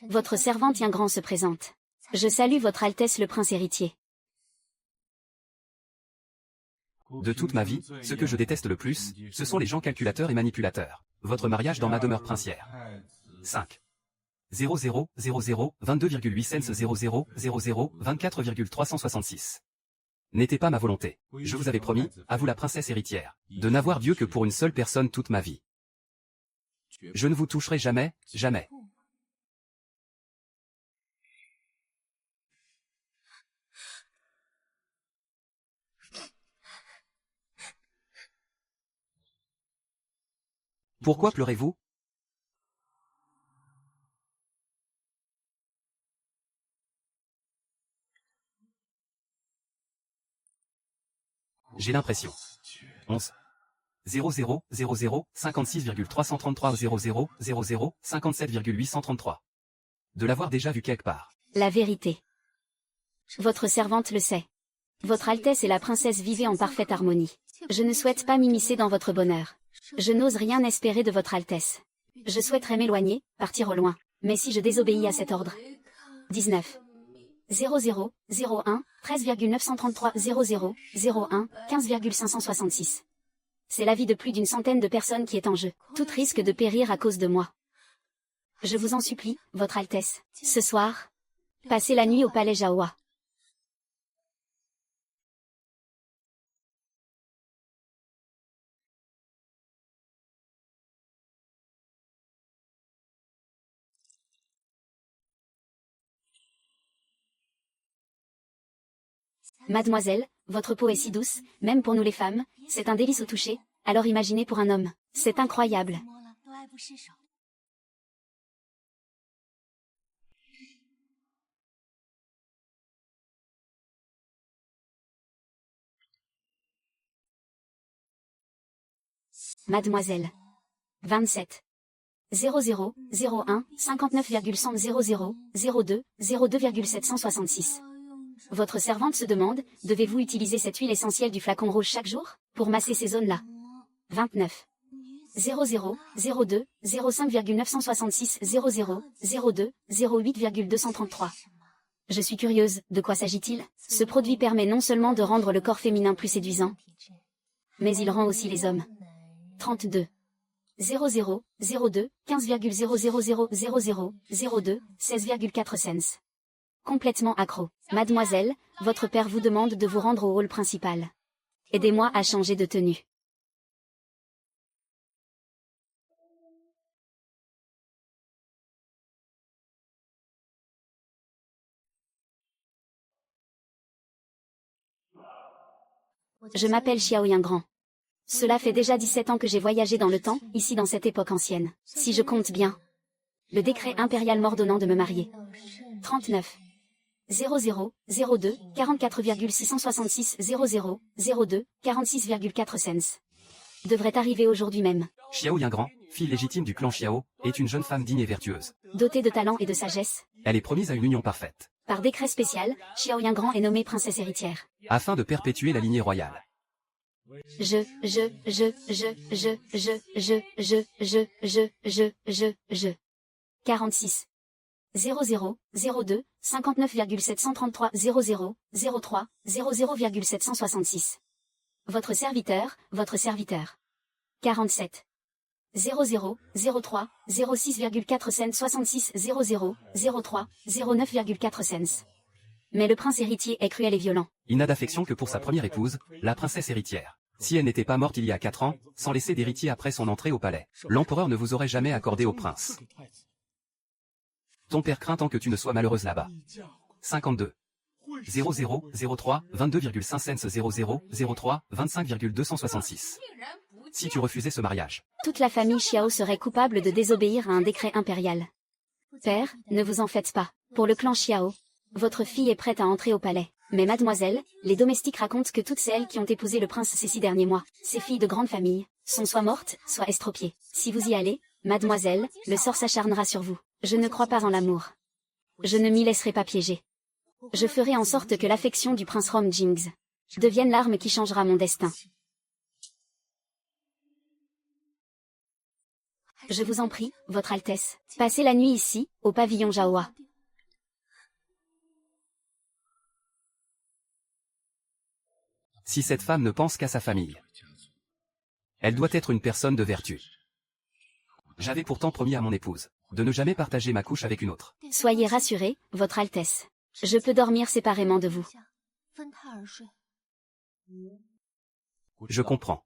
Votre servante Ying Grand se présente. Je salue votre Altesse le prince héritier. De toute ma vie, ce que je déteste le plus, ce sont les gens calculateurs et manipulateurs. Votre mariage dans ma demeure princière. 5. 0000 22,8 cents 00 00 24,366. N'était pas ma volonté. Je vous avais promis, à vous la princesse héritière, de n'avoir Dieu que pour une seule personne toute ma vie. Je ne vous toucherai jamais, jamais. Pourquoi pleurez-vous? J'ai l'impression. 11. 0000 56,333 00 00 57,833. De l'avoir déjà vu quelque part. La vérité. Votre servante le sait. Votre Altesse et la princesse vivaient en parfaite harmonie. Je ne souhaite pas m'immiscer dans votre bonheur. Je n'ose rien espérer de votre Altesse. Je souhaiterais m'éloigner, partir au loin. Mais si je désobéis à cet ordre. 19. 00 01 13,933 00 01 15,566. C'est la vie de plus d'une centaine de personnes qui est en jeu. Tout risque de périr à cause de moi. Je vous en supplie, votre Altesse, ce soir, passez la nuit au palais Jaoua. Mademoiselle, votre peau est si douce, même pour nous les femmes, c'est un délice au toucher, alors imaginez pour un homme, c'est incroyable. Mademoiselle. 27. 00 01 59,100 00 02 02,766. Votre servante se demande, devez-vous utiliser cette huile essentielle du flacon rouge chaque jour, pour masser ces zones-là? 29. 00 02 05,966 00 02 08,233. Je suis curieuse, de quoi s'agit-il? Ce produit permet non seulement de rendre le corps féminin plus séduisant, mais il rend aussi les hommes. 32. 00 02 15,000 00 02 16,4 cents. Complètement accro. Mademoiselle, votre père vous demande de vous rendre au hall principal. Aidez-moi à changer de tenue. Je m'appelle Xiao Ying Grand. Cela fait déjà 17 ans que j'ai voyagé dans le temps, ici dans cette époque ancienne. Si je compte bien. Le décret impérial m'ordonnant de me marier. 39. 00 02 44,666 00 02 46,4 cents. Devrait arriver aujourd'hui même. Xiao Ying Grand, fille légitime du clan Xiao, est une jeune femme digne et vertueuse. Dotée de talent et de sagesse. Elle est promise à une union parfaite. Par décret spécial, Xiao Ying Grand est nommée princesse héritière. Afin de perpétuer la lignée royale. Je. 46. 00 02 59,733 00 03 00,766. Votre serviteur, votre serviteur. 47. 00 03 06,4 cents 66 00 03 09,4 cents. Mais le prince héritier est cruel et violent. Il n'a d'affection que pour sa première épouse, la princesse héritière. Si elle n'était pas morte il y a 4 ans, sans laisser d'héritier après son entrée au palais, l'empereur ne vous aurait jamais accordé au prince. Ton père craint tant que tu ne sois malheureuse là-bas. 52. 00 03 22,5 cents 00 03 25,266. Si tu refusais ce mariage. Toute la famille Xiao serait coupable de désobéir à un décret impérial. Père, ne vous en faites pas. Pour le clan Xiao, votre fille est prête à entrer au palais. Mais mademoiselle, les domestiques racontent que toutes celles qui ont épousé le prince ces 6 derniers mois, ces filles de grande famille, sont soit mortes, soit estropiées. Si vous y allez, mademoiselle, le sort s'acharnera sur vous. Je ne crois pas en l'amour. Je ne m'y laisserai pas piéger. Je ferai en sorte que l'affection du prince Rom Jings devienne l'arme qui changera mon destin. Je vous en prie, Votre Altesse, passez la nuit ici, au pavillon Jaoua. Si cette femme ne pense qu'à sa famille, elle doit être une personne de vertu. J'avais pourtant promis à mon épouse de ne jamais partager ma couche avec une autre. Soyez rassurés, Votre Altesse. Je peux dormir séparément de vous. Je comprends.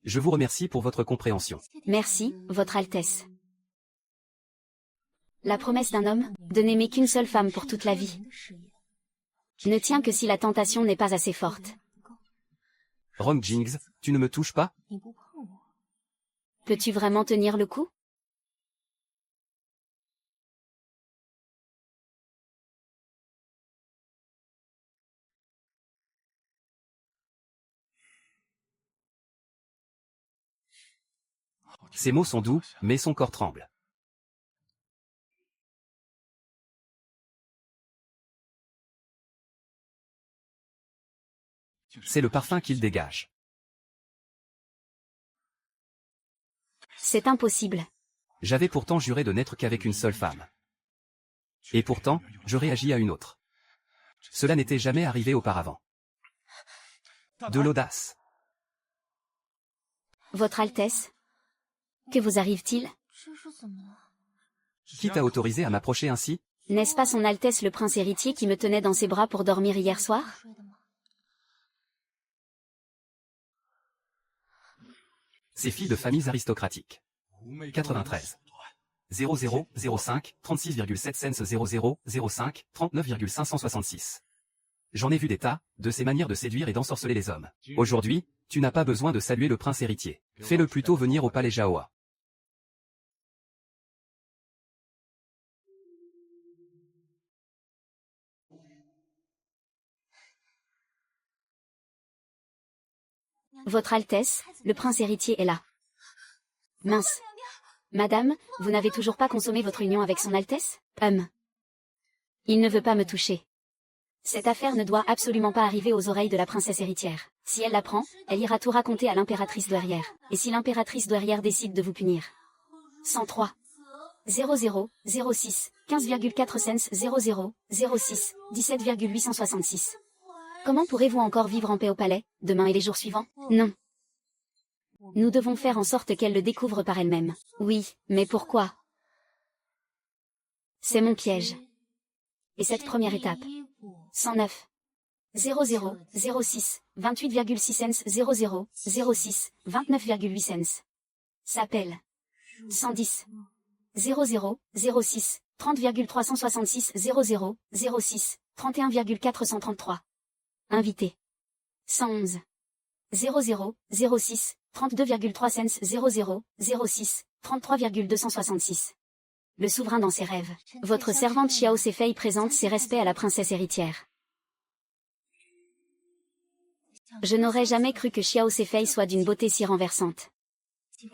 Je vous remercie pour votre compréhension. Merci, Votre Altesse. La promesse d'un homme, de n'aimer qu'une seule femme pour toute la vie, ne tient que si la tentation n'est pas assez forte. Rong Jings, tu ne me touches pas? Peux-tu vraiment tenir le coup? Ces mots sont doux, mais son corps tremble. C'est le parfum qu'il dégage. C'est impossible. J'avais pourtant juré de n'être qu'avec une seule femme. Et pourtant, je réagis à une autre. Cela n'était jamais arrivé auparavant. De l'audace. Votre Altesse, que vous arrive-t-il? Qui t'a autorisé à m'approcher ainsi? N'est-ce pas son Altesse le prince héritier qui me tenait dans ses bras pour dormir hier soir? Ces filles de familles aristocratiques. 93. 0005 36,7 cents 0005 39,566. J'en ai vu des tas, de ces manières de séduire et d'ensorceler les hommes. Aujourd'hui, tu n'as pas besoin de saluer le prince héritier. Fais-le plutôt venir au palais Jaoua. Votre Altesse, le prince héritier est là. Mince. Madame, vous n'avez toujours pas consommé votre union avec son Altesse? Il ne veut pas me toucher. Cette affaire ne doit absolument pas arriver aux oreilles de la princesse héritière. Si elle l'apprend, elle ira tout raconter à l'impératrice douairière. Et si l'impératrice douairière décide de vous punir? 103. 0006 15,4 cents 0006 17,866. Comment pourrez-vous encore vivre en paix au palais, demain et les jours suivants? Non. Nous devons faire en sorte qu'elle le découvre par elle-même. Oui, mais pourquoi? C'est mon piège. Et cette première étape. 109. 0006 28,6 cents 0006 29,8 cents. S'appelle. 110. 0006 30,366 0006 31,433. Invité. 111. 0006 32,3 cents 0006 33,266. Le souverain dans ses rêves. Votre servante Xiao Seifei présente ses respects à la princesse héritière. Je n'aurais jamais cru que Xiao Seifei soit d'une beauté si renversante.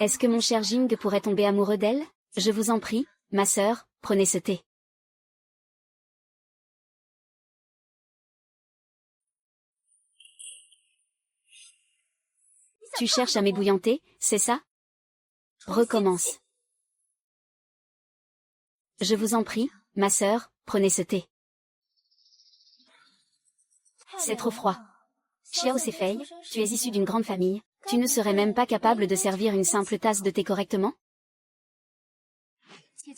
Est-ce que mon cher Jing pourrait tomber amoureux d'elle? Je vous en prie, ma sœur, prenez ce thé. Tu cherches à m'ébouillanter, c'est ça? Recommence. Je vous en prie, ma sœur, prenez ce thé. C'est trop froid. Xiao Seifei, tu es issue d'une grande famille, tu ne serais même pas capable de servir une simple tasse de thé correctement?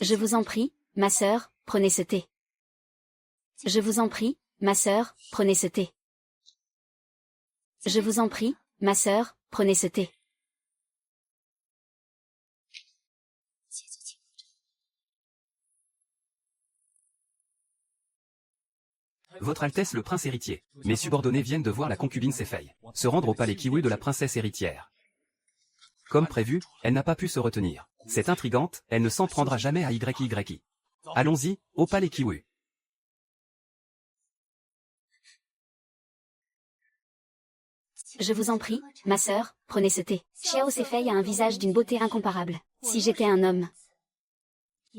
Je vous en prie, ma sœur, prenez ce thé. Je vous en prie, ma sœur, prenez ce thé. Je vous en prie, ma sœur, prenez ce thé. Votre Altesse le prince héritier. Mes subordonnés viennent de voir la concubine Seifei se rendre au palais Kiwi de la princesse héritière. Comme prévu, elle n'a pas pu se retenir. C'est intrigante, elle ne s'en prendra jamais à YYI. Allons-y, au palais Kiwi. Je vous en prie, ma sœur, prenez ce thé. Xiao Seifei a un visage d'une beauté incomparable. Si j'étais un homme.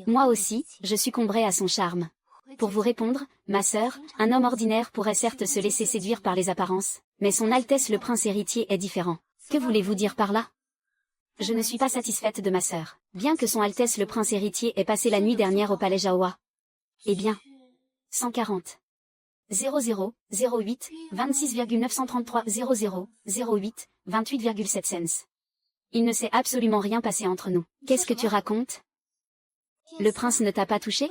Moi aussi, je succomberais à son charme. Pour vous répondre, ma sœur, un homme ordinaire pourrait certes se laisser séduire par les apparences, mais son Altesse le prince héritier est différent. Que voulez-vous dire par là? Je ne suis pas satisfaite de ma sœur. Bien que son Altesse le Prince héritier ait passé la nuit dernière au palais Jaohua. Eh bien. 140. 00, 08, 26,933, 00, 08, 28,7 cents. Il ne s'est absolument rien passé entre nous. Qu'est-ce que tu racontes? Le prince ne t'a pas touché?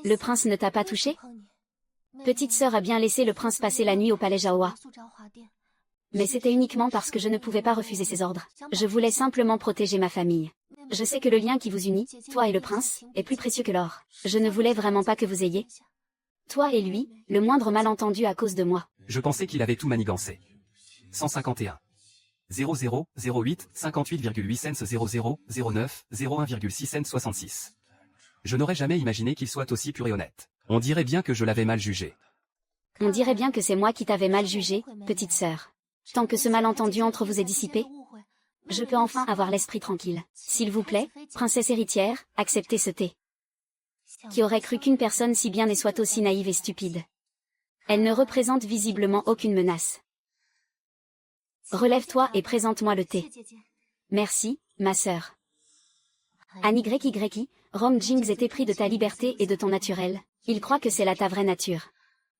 Le prince ne t'a pas touché? Petite sœur a bien laissé le prince passer la nuit au palais Jaohua. Mais c'était uniquement parce que je ne pouvais pas refuser ses ordres. Je voulais simplement protéger ma famille. Je sais que le lien qui vous unit, toi et le prince, est plus précieux que l'or. Je ne voulais vraiment pas que vous ayez, toi et lui, le moindre malentendu à cause de moi. Je pensais qu'il avait tout manigancé. 151. 00, 08, 58,8 cents 00, 09, 01,6 cents 66. Je n'aurais jamais imaginé qu'il soit aussi pur et honnête. On dirait bien que je l'avais mal jugé. On dirait bien que c'est moi qui t'avais mal jugé, petite sœur. Tant que ce malentendu entre vous est dissipé, je peux enfin avoir l'esprit tranquille. S'il vous plaît, princesse héritière, acceptez ce thé. Qui aurait cru qu'une personne si bien née soit aussi naïve et stupide? Elle ne représente visiblement aucune menace. Relève-toi et présente-moi le thé. Merci, ma sœur. Annie YY, Rom Jings est épris de ta liberté et de ton naturel. Il croit que c'est là ta vraie nature.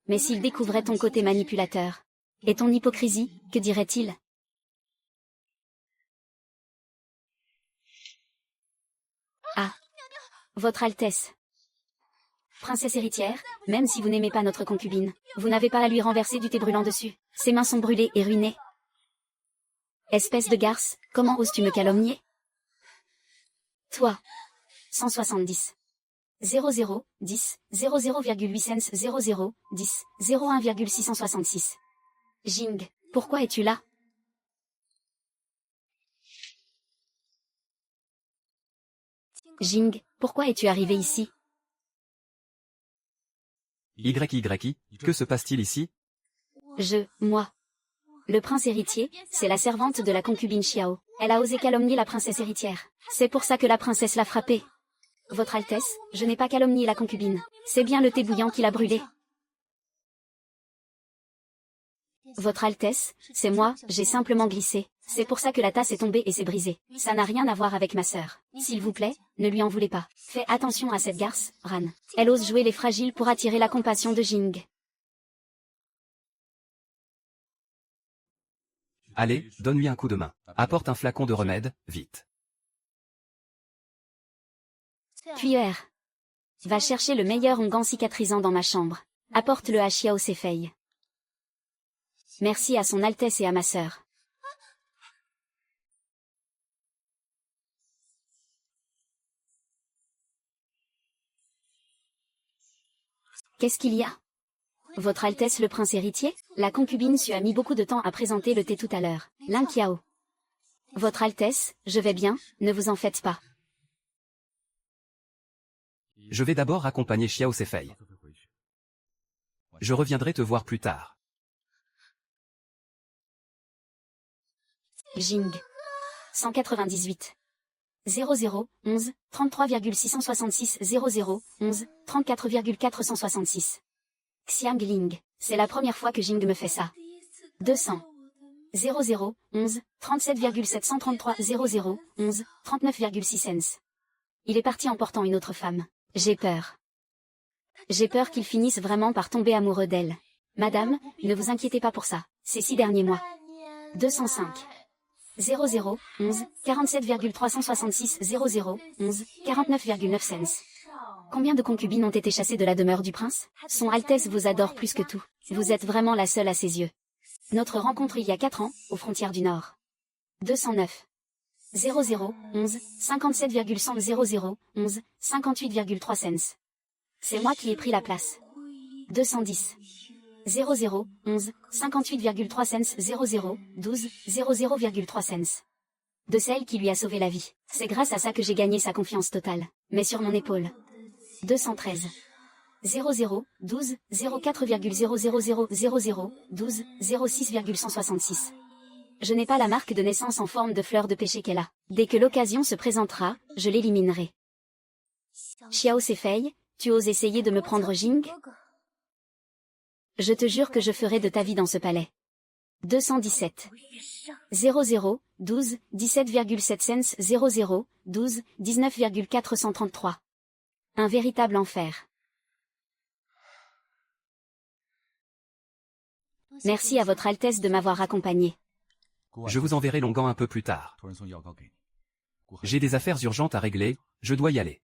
Mais s'il découvrait ton côté manipulateur et ton hypocrisie, que dirait-il? Ah. Votre Altesse. Princesse héritière, même si vous n'aimez pas notre concubine, vous n'avez pas à lui renverser du thé brûlant dessus. Ses mains sont brûlées et ruinées. Espèce de garce, comment oses-tu me calomnier? Toi. 170. 00, 10, 00,8 cents 00, 10, 01,666. Jing, pourquoi es-tu là? Jing, pourquoi es-tu arrivé ici? YY, que se passe-t-il ici? Moi. Le prince héritier, c'est la servante de la concubine Xiao. Elle a osé calomnier la princesse héritière. C'est pour ça que la princesse l'a frappée. Votre Altesse, je n'ai pas calomnié la concubine. C'est bien le thé bouillant qui l'a brûlée. Votre Altesse, c'est moi, j'ai simplement glissé. C'est pour ça que la tasse est tombée et s'est brisée. Ça n'a rien à voir avec ma sœur. S'il vous plaît, ne lui en voulez pas. Fais attention à cette garce, Ran. Elle ose jouer les fragiles pour attirer la compassion de Jing. Allez, donne-lui un coup de main. Apporte un flacon de remède, vite. Cuillère. Va chercher le meilleur onguent cicatrisant dans ma chambre. Apporte-le à Xiao Seifei. Merci à son Altesse et à ma sœur. Qu'est-ce qu'il y a? Votre Altesse le prince héritier? La concubine Su a mis beaucoup de temps à présenter le thé tout à l'heure. Lin Qiao. Votre Altesse, je vais bien, ne vous en faites pas. Je vais d'abord accompagner Xiao Seifei. Je reviendrai te voir plus tard. Jing. 198. 00, 11, 33,666 00, 11, 34,466. Xiang Ling, c'est la première fois que Jing me fait ça. 200. 00, 11, 37,733 00, 11, 39,6 cents. Il est parti en portant une autre femme. J'ai peur. J'ai peur qu'il finisse vraiment par tomber amoureux d'elle. Madame, ne vous inquiétez pas pour ça, ces 6 derniers mois. 205. 00, 11, 47,366 00, 11, 49,9 cents. Combien de concubines ont été chassées de la demeure du prince? Son Altesse vous adore plus que tout. Vous êtes vraiment la seule à ses yeux. Notre rencontre il y a 4 ans, aux frontières du Nord. 209. 00, 11, 57,100 00, 11, 58,3 cents. C'est moi qui ai pris la place. 210. 00, 11, 58,3 cents 00, 12, 00,3 cents. De celle qui lui a sauvé la vie. C'est grâce à ça que j'ai gagné sa confiance totale. Mais sur mon épaule. 213. 00, 12, 04,00000, 12, 06,166. Je n'ai pas la marque de naissance en forme de fleur de péché qu'elle a. Dès que l'occasion se présentera, je l'éliminerai. Xiao Seifei, tu oses essayer de me prendre Jing? Je te jure que je ferai de ta vie dans ce palais. 217. 00, 12, 17,7 cents 00, 12, 19,433. Un véritable enfer. Merci à votre Altesse de m'avoir accompagné. Je vous enverrai l'onguent un peu plus tard. J'ai des affaires urgentes à régler, je dois y aller.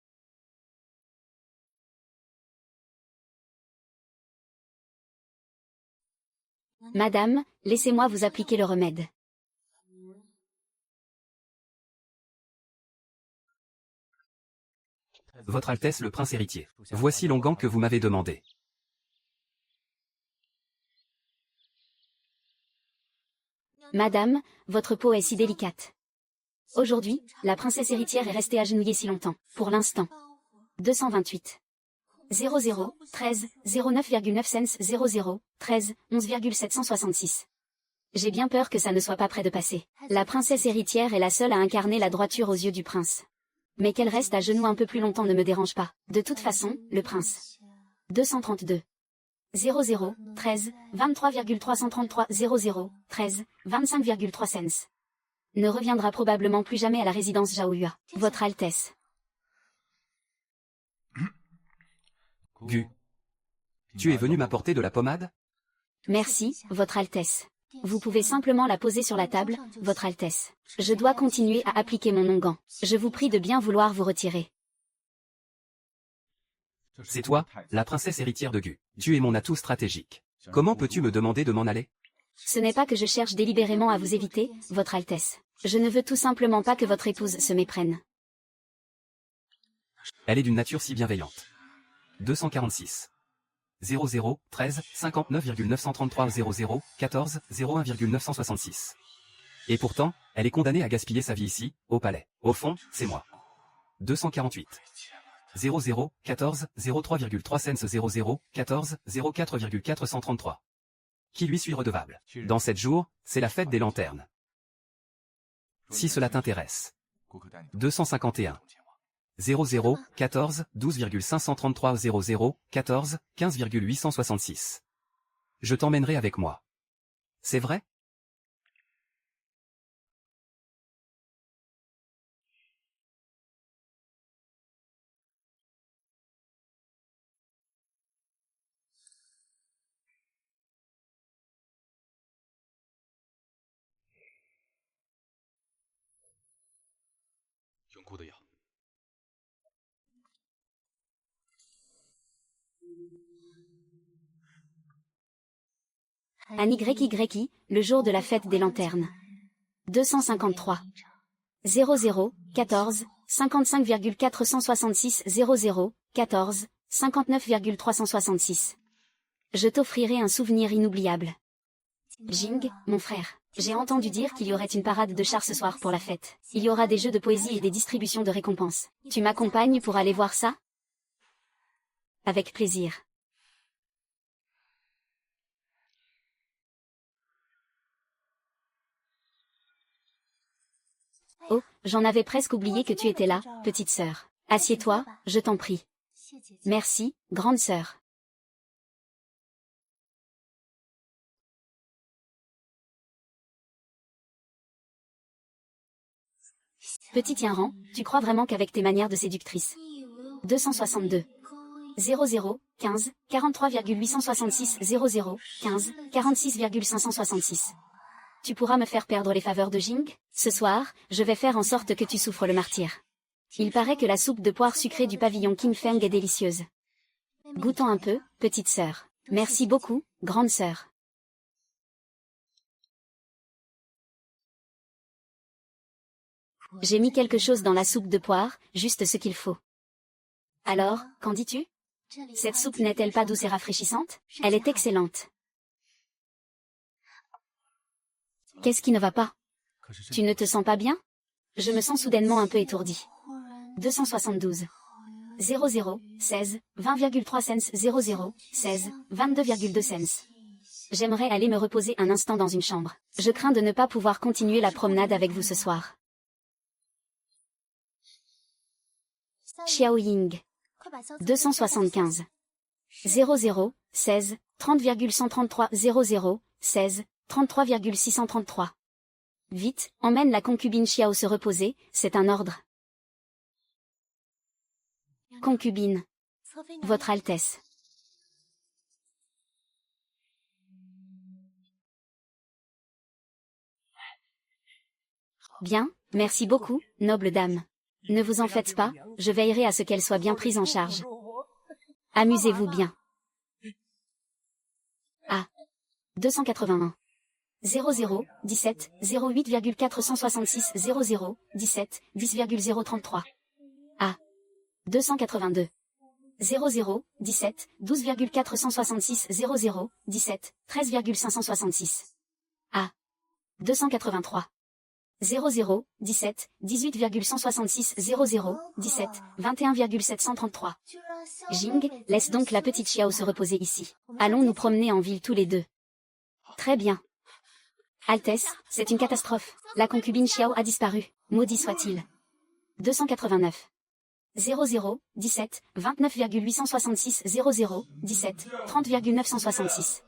Madame, laissez-moi vous appliquer le remède. Votre Altesse le prince héritier. Voici l'onguent que vous m'avez demandé. Madame, votre peau est si délicate. Aujourd'hui, la princesse héritière est restée agenouillée si longtemps, pour l'instant. 228. 00, 13, 09,9 cents 00, 13, 11,766. J'ai bien peur que ça ne soit pas près de passer. La princesse héritière est la seule à incarner la droiture aux yeux du prince. Mais qu'elle reste à genoux un peu plus longtemps ne me dérange pas. De toute façon, le prince. 232. 00, 13, 23,333 00, 13, 25,3 cents. Ne reviendra probablement plus jamais à la résidence Zhaoyue. Votre Altesse. Gu. Tu es venu m'apporter de la pommade? Merci, Votre Altesse. Vous pouvez simplement la poser sur la table, Votre Altesse. Je dois continuer à appliquer mon onguent. Je vous prie de bien vouloir vous retirer. C'est toi, la princesse héritière de Gu. Tu es mon atout stratégique. Comment peux-tu me demander de m'en aller? Ce n'est pas que je cherche délibérément à vous éviter, Votre Altesse. Je ne veux tout simplement pas que votre épouse se méprenne. Elle est d'une nature si bienveillante. 246. 00, 13, 59,933 00, 14, 01,966. Et pourtant, elle est condamnée à gaspiller sa vie ici, au palais. Au fond, c'est moi. 248. 00, 14, 03,3 cents 00, 14, 04,433. Qui lui suis redevable? Dans 7 jours, c'est la fête des lanternes. Si cela t'intéresse. 251. 00, 14, 12,533 00, 14, 15,866. Je t'emmènerai avec moi. C'est vrai? Un YYI, le jour de la fête des lanternes. 253. 00, 14, 55,466 00, 14, 59,366. Je t'offrirai un souvenir inoubliable. Jing, mon frère, j'ai entendu dire qu'il y aurait une parade de chars ce soir pour la fête. Il y aura des jeux de poésie et des distributions de récompenses. Tu m'accompagnes pour aller voir ça? Avec plaisir. Oh, j'en avais presque oublié que tu étais là, petite sœur. Assieds-toi, je t'en prie. Merci, grande sœur. Petit Tienran, tu crois vraiment qu'avec tes manières de séductrice? 262. 00, 15, 43,866 00, 15, 46,566. Tu pourras me faire perdre les faveurs de Jing? Ce soir, je vais faire en sorte que tu souffres le martyre. Il paraît que la soupe de poire sucrée du pavillon King Feng est délicieuse. Goûtons un peu, petite sœur. Merci beaucoup, grande sœur. J'ai mis quelque chose dans la soupe de poire, juste ce qu'il faut. Alors, qu'en dis-tu? Cette soupe n'est-elle pas douce et rafraîchissante? Elle est excellente. Qu'est-ce qui ne va pas? Tu ne te sens pas bien? Je me sens soudainement un peu étourdi. 272. 00, 16, 20,3 cents 00, 16, 22,2 cents. J'aimerais aller me reposer un instant dans une chambre. Je crains de ne pas pouvoir continuer la promenade avec vous ce soir. Xiao Ying. 275. 00, 16, 30,133 00, 16, 33,633. Vite, emmène la concubine Xiao se reposer, c'est un ordre. Concubine. Votre Altesse. Bien, merci beaucoup, noble dame. Ne vous en faites pas, je veillerai à ce qu'elle soit bien prise en charge. Amusez-vous bien. A. 281. 00, 17, 08,466 00, 17, 10,033. A. 282. 00, 17, 12,466 00, 17, 13,566. A. 283. 00, 17, 18,166 00, 17, 21,733. Jing, laisse donc la petite Xiao se reposer ici. Allons nous promener en ville tous les deux. Très bien. Altesse, c'est une catastrophe. La concubine Xiao a disparu. Maudit soit-il. 289. 00, 17, 29,866 00, 17, 30,966.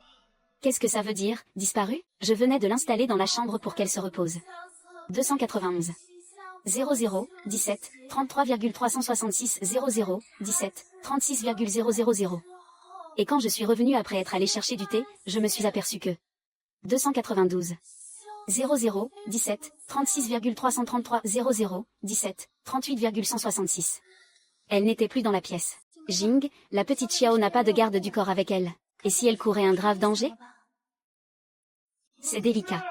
Qu'est-ce que ça veut dire, disparu? Je venais de l'installer dans la chambre pour qu'elle se repose. 291. 00, 17, 33,366 00, 17, 36,000. Et quand je suis revenu après être allé chercher du thé, je me suis aperçu que 292. 00, 17, 36,333 00, 17, 38,166. Elle n'était plus dans la pièce. Jing, la petite Xiao n'a pas de garde du corps avec elle. Et si elle courait un grave danger? C'est délicat.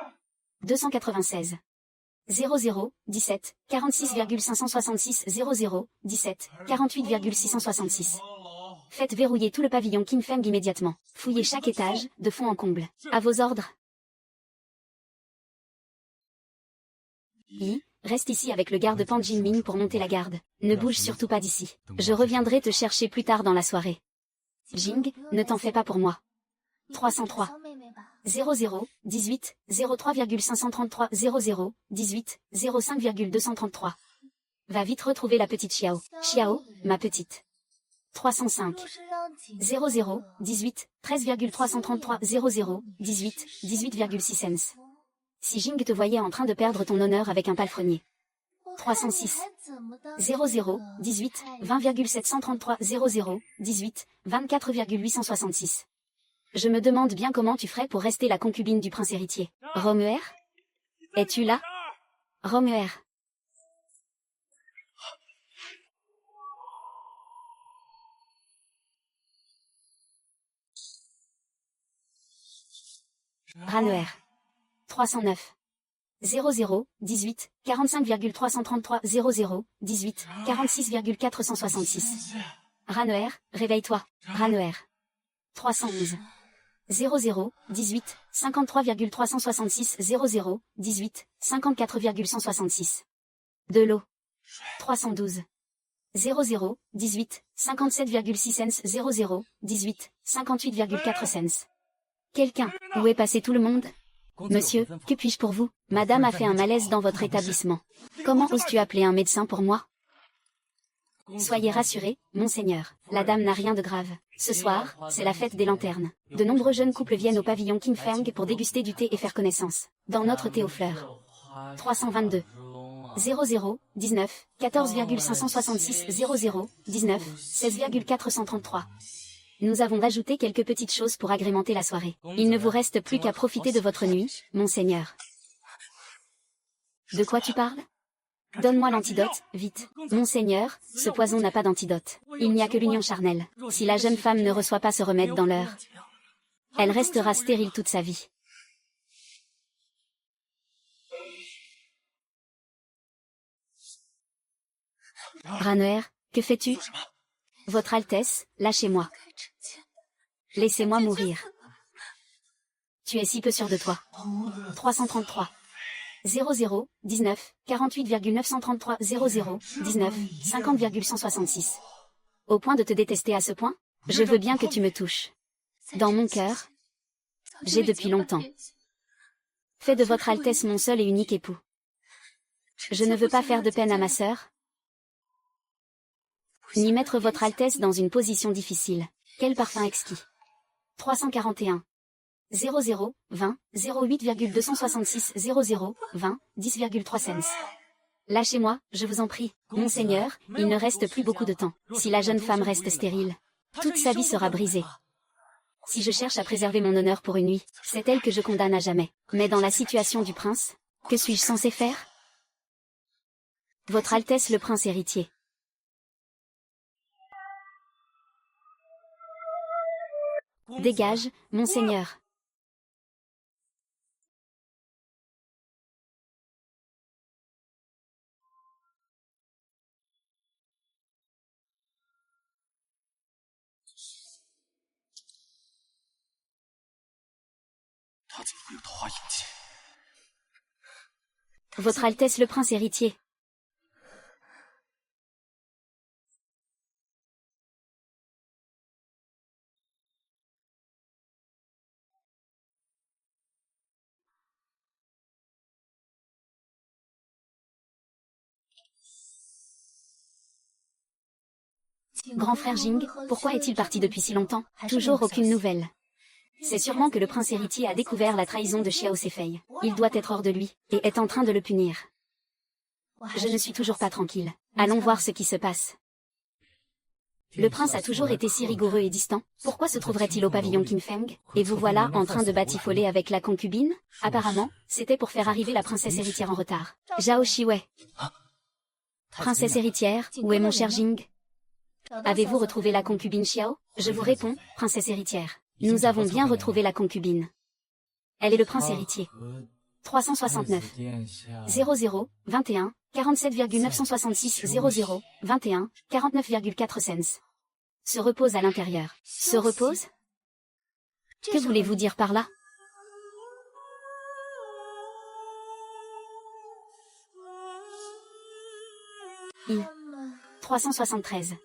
296. 00, 17, 46,566 00, 17, 48,666. Faites verrouiller tout le pavillon Qingfeng immédiatement. Fouillez chaque étage, de fond en comble. À vos ordres. Yi, reste ici avec le garde Pan Jinming pour monter la garde. Ne bouge surtout pas d'ici. Je reviendrai te chercher plus tard dans la soirée. Jing, ne t'en fais pas pour moi. 303. 00, 18, 03,533 00, 18, 05,233. Va vite retrouver la petite Xiao. Xiao, ma petite. 305. 00, 18, 13,333 00, 18, 18,6 cents. Si Jing te voyait en train de perdre ton honneur avec un palefrenier. 306. 00, 18, 20,733 00, 18, 24,866. Je me demande bien comment tu ferais pour rester la concubine du prince héritier. Romuer? Es-tu là? Romuer. Ranuer. 309. 00, 18, 45,333 00, 18, 46,466. Ranuer, réveille-toi. Ranuer. 311. 00, 18, 53,366 00, 18, 54,166. De l'eau. 312. 00, 18, 57,6 cents 00, 18, 58,4 cents. Quelqu'un, où est passé tout le monde? Monsieur, que puis-je pour vous? Madame a fait un malaise dans votre établissement. Comment oses-tu appeler un médecin pour moi? Soyez rassurés, monseigneur, la dame n'a rien de grave. Ce soir, c'est la fête des lanternes. De nombreux jeunes couples viennent au pavillon Qingfeng pour déguster du thé et faire connaissance. Dans notre thé aux fleurs. 322. 00, 19, 14,566 00, 19, 16,433. Nous avons ajouté quelques petites choses pour agrémenter la soirée. Il ne vous reste plus qu'à profiter de votre nuit, monseigneur. De quoi tu parles? Donne-moi l'antidote, vite. Monseigneur, ce poison n'a pas d'antidote. Il n'y a que l'union charnelle. Si la jeune femme ne reçoit pas ce remède dans l'heure, elle restera stérile toute sa vie. Ranuer, que fais-tu? Votre Altesse, lâchez-moi. Laissez-moi mourir. Tu es si peu sûr de toi. 333. 00, 19, 48,933 00, 19, 50,166. Au point de te détester à ce point? Je veux bien que tu me touches. Dans mon cœur, j'ai depuis longtemps fait de votre Altesse mon seul et unique époux. Je ne veux pas faire de peine à ma sœur, ni mettre votre Altesse dans une position difficile. Quel parfum exquis. 341. 00, 20, 08,266, 00, 20, 10,3 cents. Lâchez-moi, je vous en prie. Monseigneur, il ne reste plus beaucoup de temps. Si la jeune femme reste stérile, toute sa vie sera brisée. Si je cherche à préserver mon honneur pour une nuit, c'est elle que je condamne à jamais. Mais dans la situation du prince, que suis-je censé faire? Votre Altesse le prince héritier. Dégage, monseigneur. Votre Altesse le prince héritier. Grand frère Jing, pourquoi est-il parti depuis si longtemps? Toujours aucune nouvelle. C'est sûrement que le prince héritier a découvert la trahison de Xiao Seifei. Il doit être hors de lui, et est en train de le punir. Je ne suis toujours pas tranquille. Allons voir ce qui se passe. Le prince a toujours été si rigoureux et distant. Pourquoi se trouverait-il au pavillon Qinfeng? Et vous voilà en train de batifoler avec la concubine? Apparemment, c'était pour faire arriver la princesse héritière en retard. Zhao Shiwei. Princesse héritière, où est mon cher Jing? Avez-vous retrouvé la concubine Xiao? Je vous réponds, princesse héritière. Nous avons bien retrouvé la concubine. Elle est le prince héritier. 369. 00, 21, 47,966, 00, 21, 49,4 cents. Se repose à l'intérieur. Se repose? Que voulez-vous dire par là? I. 373.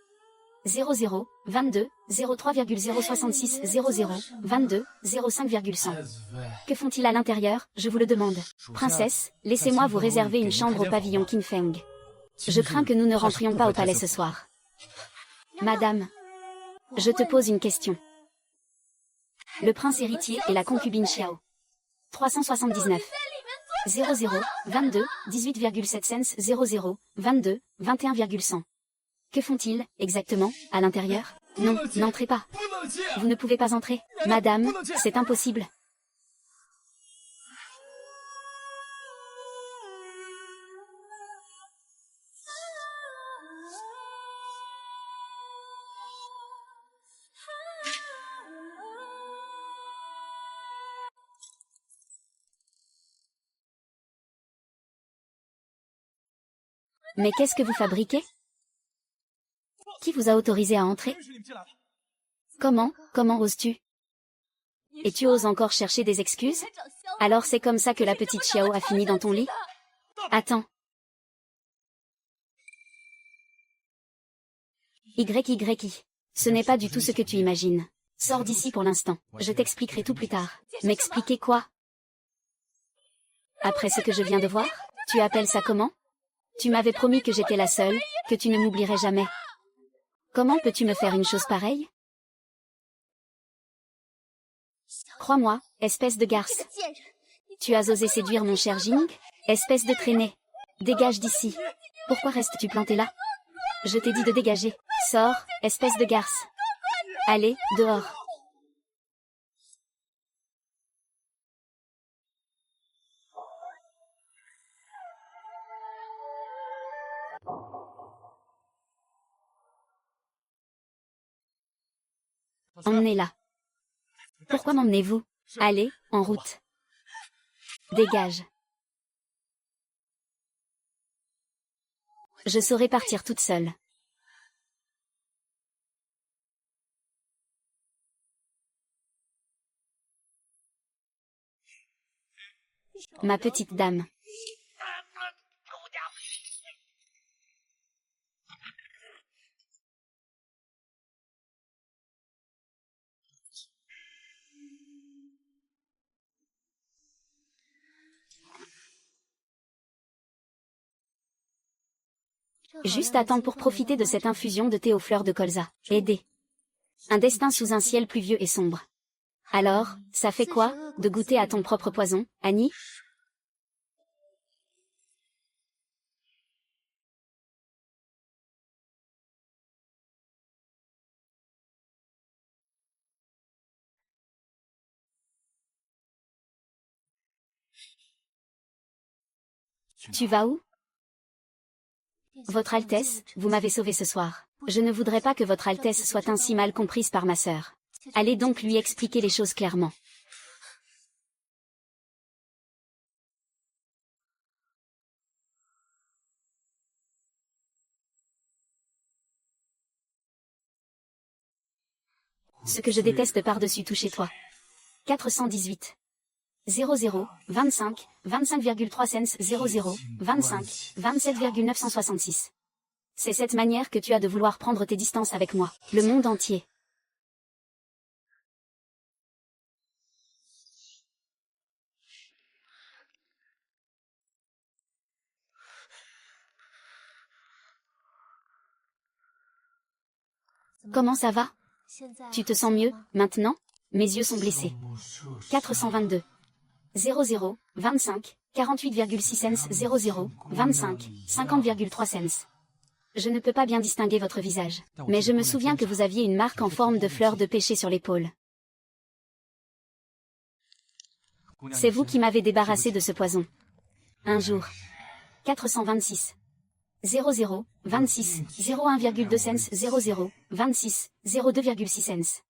00, 22, 03,066, 00, 22, 05,100. Que font-ils à l'intérieur, je vous le demande? Princesse, laissez-moi vous réserver une chambre au pavillon Qinfeng. Je crains que nous ne rentrions pas au palais ce soir. Madame, je te pose une question. Le prince héritier et la concubine Xiao. 379. 00, 22, 18,7 cents, 00, 22, 21,100. Que font-ils, exactement, à l'intérieur? Non, n'entrez pas. Vous ne pouvez pas entrer. Madame, c'est impossible. Mais qu'est-ce que vous fabriquez? Qui vous a autorisé à entrer? Comment oses-tu? Et tu oses encore chercher des excuses? Alors c'est comme ça que la petite Xiao a fini dans ton lit? Attends. YYI. Ce n'est pas du tout ce que tu imagines. Sors d'ici pour l'instant. Je t'expliquerai tout plus tard. M'expliquer quoi? Après ce que je viens de voir? Tu appelles ça comment? Tu m'avais promis que j'étais la seule, que tu ne m'oublierais jamais. Comment peux-tu me faire une chose pareille? Crois-moi, espèce de garce. Tu as osé séduire mon cher Jing? Espèce de traînée. Dégage d'ici. Pourquoi restes-tu planté là? Je t'ai dit de dégager. Sors, espèce de garce. Allez, dehors. Emmenez-la. Pourquoi m'emmenez-vous? Allez, en route. Dégage. Je saurai partir toute seule. Ma petite dame. Juste à temps pour profiter de cette infusion de thé aux fleurs de colza. Aider. Un destin sous un ciel pluvieux et sombre. Alors, ça fait quoi, de goûter à ton propre poison, Annie? Tu vas où? Votre Altesse, vous m'avez sauvé ce soir. Je ne voudrais pas que Votre Altesse soit ainsi mal comprise par ma sœur. Allez donc lui expliquer les choses clairement. Ce que je déteste par-dessus tout chez toi. 418. 00, 25, 25,3 cents 00, 25, 27,966. C'est cette manière que tu as de vouloir prendre tes distances avec moi, le monde entier. Comment ça va? Tu te sens mieux, maintenant? Mes yeux sont blessés. 422. 00, 25, 48,6 cents 00, 25, 50,3 cents. Je ne peux pas bien distinguer votre visage, mais je me souviens que vous aviez une marque en forme de fleur de pêcher sur l'épaule. C'est vous qui m'avez débarrassé de ce poison. Un jour. 426. 00, 26, 01,2 cents 00, 26, 02,6 cents.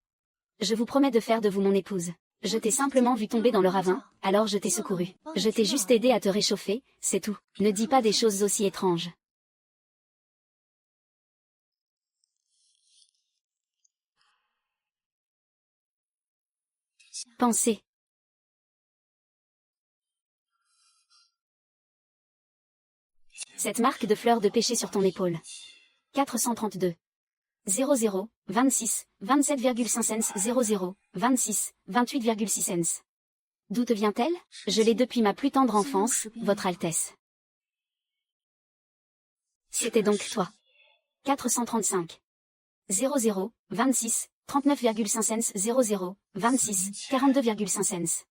Je vous promets de faire de vous mon épouse. Je t'ai simplement vu tomber dans le ravin, alors je t'ai secouru. Je t'ai juste aidé à te réchauffer, c'est tout. Ne dis pas des choses aussi étranges. Pensez. Cette marque de fleur de pêcher sur ton épaule. 432. 00, 26, 27,5 cents 00, 26, 28,6 cents. D'où te vient-elle? Je l'ai depuis ma plus tendre enfance, Votre Altesse. C'était donc toi. 435. 00, 26, 39,5 cents 00, 26, 42,5 cents.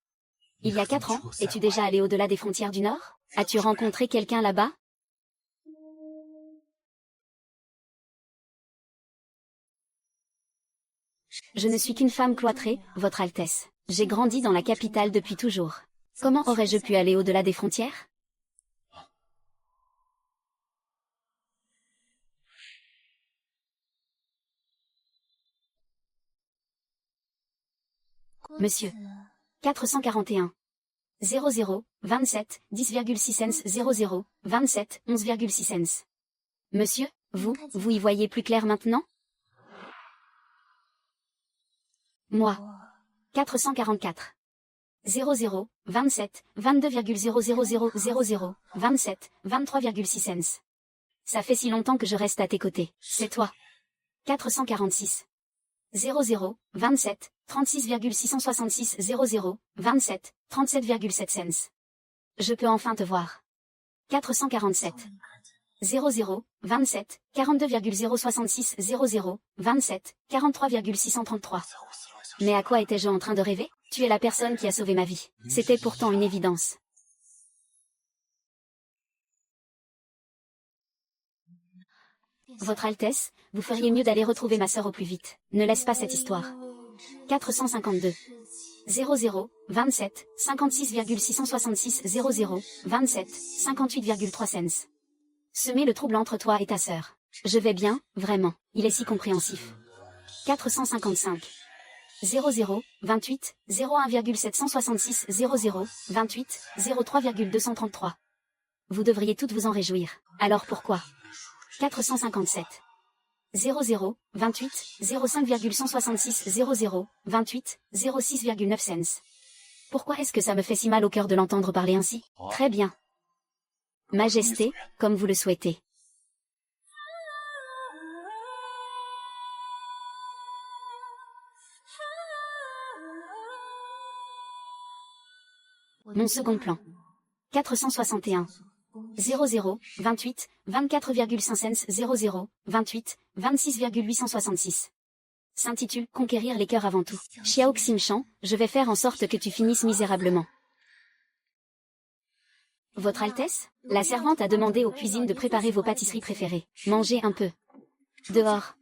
Il y a 4 ans, es-tu déjà allé au-delà des frontières du Nord? As-tu rencontré quelqu'un là-bas? Je ne suis qu'une femme cloîtrée, Votre Altesse. J'ai grandi dans la capitale depuis toujours. Comment aurais-je pu aller au-delà des frontières? Monsieur. 441. 00, 27, 10,6 cents 00, 27, 11,6 cents. Monsieur, vous y voyez plus clair maintenant? Moi. 444. 00, 27, 22,00000, 27, 23,6 cents. Ça fait si longtemps que je reste à tes côtés. C'est toi. 446. 00, 27, 36,666 00, 27, 37,7 cents. Je peux enfin te voir. 447. 00, 27, 42,066 00, 27, 43,633. Mais à quoi étais-je en train de rêver? Tu es la personne qui a sauvé ma vie. C'était pourtant une évidence. Votre Altesse, vous feriez mieux d'aller retrouver ma sœur au plus vite. Ne laisse pas cette histoire. 452. 00, 27, 56,666 00, 27, 58,3 cents. Semez le trouble entre toi et ta sœur. Je vais bien, vraiment. Il est si compréhensif. 455. 00, 28, 01,766 00, 28, 03,233. Vous devriez toutes vous en réjouir. Alors pourquoi? 457. 00, 28, 05,166 00, 28, 06,9 cents. Pourquoi est-ce que ça me fait si mal au cœur de l'entendre parler ainsi? Très bien. Majesté, comme vous le souhaitez. Mon second plan. 461. 00, 28, 24,5 cents 00, 28, 26,866. s'intitule « Conquérir les cœurs avant tout ». Xiao Xinshan, je vais faire en sorte que tu finisses misérablement. Votre Altesse, la servante a demandé aux cuisines de préparer vos pâtisseries préférées. Mangez un peu. Dehors.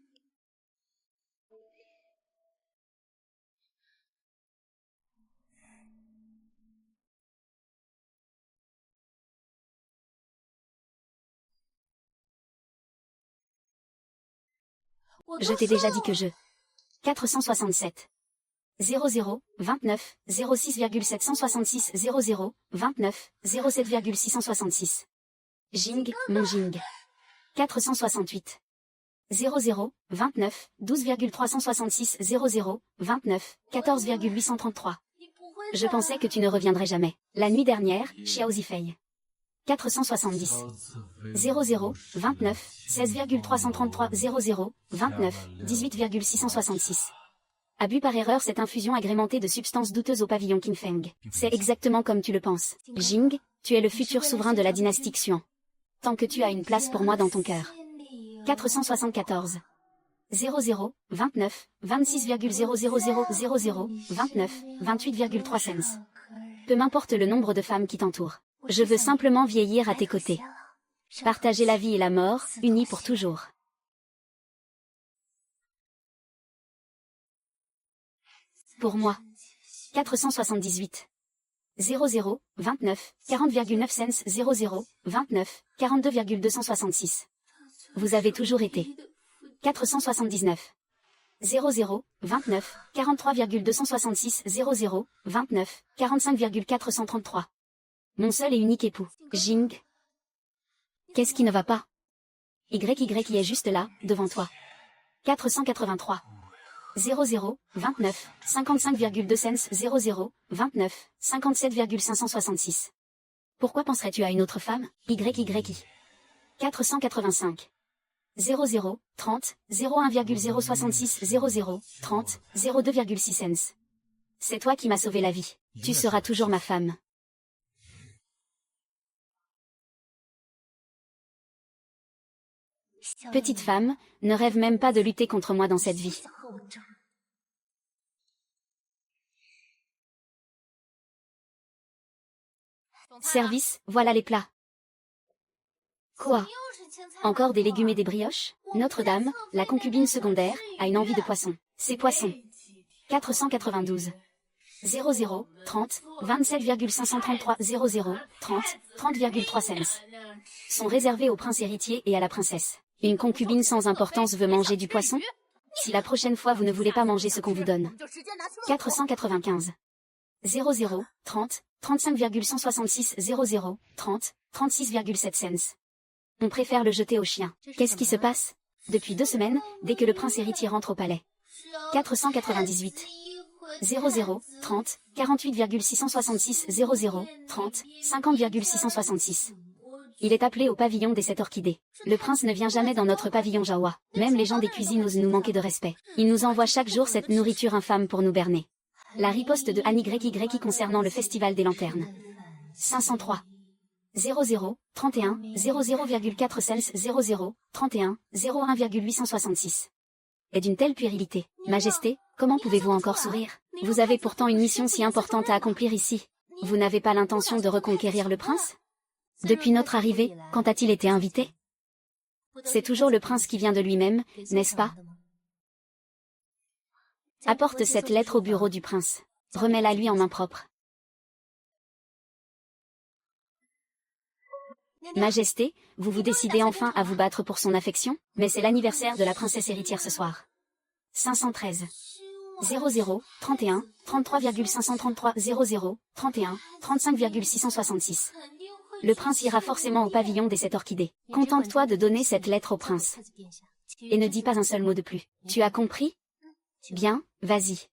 Je t'ai déjà dit que je. 467. 00, 29, 06,766 00, 29, 07,666. Jing, mon Jing. 468. 00, 29, 12,366 00, 29, 14,833. Je pensais que tu ne reviendrais jamais. La nuit dernière, Xiao Zifei. 470. 00, 29, 16,333 00, 29, 18,666. A bu par erreur cette infusion agrémentée de substances douteuses au pavillon Qingfeng. C'est exactement comme tu le penses. Jing, tu es le futur souverain de la dynastie Xuan. Tant que tu as une place pour moi dans ton cœur. 474. 00, 29, 26,00000, 29, 28,3 cents. Peu m'importe le nombre de femmes qui t'entourent. Je veux simplement vieillir à tes côtés. Partager la vie et la mort, unis pour toujours. Pour moi. 478. 00, 29, 40,9 cents 00, 29, 42,266. Vous avez toujours été. 479. 00, 29, 43,266 00, 29, 45,433. Mon seul et unique époux, Jing. Qu'est-ce qui ne va pas? YY qui est juste là, devant toi. 483. 00, 29, 55,2 cents 00, 29, 57,566. Pourquoi penserais-tu à une autre femme? YY. 485. 00, 30, 01,066 00, 30, 02,6 cents. C'est toi qui m'as sauvé la vie. Tu seras toujours ma femme. Petite femme, ne rêve même pas de lutter contre moi dans cette vie. Service, voilà les plats. Quoi? Encore des légumes et des brioches? Notre-Dame, la concubine secondaire, a une envie de poisson. C'est poisson. 492. 00, 30, 27,533 00, 30, 30,3 cents. Sont réservés au prince héritier et à la princesse. Une concubine sans importance veut manger du poisson? Si la prochaine fois vous ne voulez pas manger ce qu'on vous donne. 495. 00, 30, 35,166 00, 30, 36,7 cents. On préfère le jeter au chien. Qu'est-ce qui se passe? Depuis 2 semaines, dès que le prince héritier rentre au palais. 498. 00, 30, 48,666 00, 30, 50,666. Il est appelé au pavillon des 7 orchidées. Le prince ne vient jamais dans notre pavillon Jawa. Même les gens des cuisines osent nous manquer de respect. Ils nous envoient chaque jour cette nourriture infâme pour nous berner. La riposte de ANYY concernant le festival des lanternes. 503. 00, 31, 00,4 cents 00, 31, 01,866. Et d'une telle puérilité. Majesté, comment pouvez-vous encore sourire? Vous avez pourtant une mission si importante à accomplir ici. Vous n'avez pas l'intention de reconquérir le prince? Depuis notre arrivée, quand a-t-il été invité? C'est toujours le prince qui vient de lui-même, n'est-ce pas? Apporte cette lettre au bureau du prince. Remets-la lui en main propre. Majesté, vous vous décidez enfin à vous battre pour son affection, mais c'est l'anniversaire de la princesse héritière ce soir. 513. 00, 31, 33,533 00, 31, 35,666. Le prince ira forcément au pavillon des 7 orchidées. Contente-toi de donner cette lettre au prince. Et ne dis pas un seul mot de plus. Tu as compris? Bien, vas-y.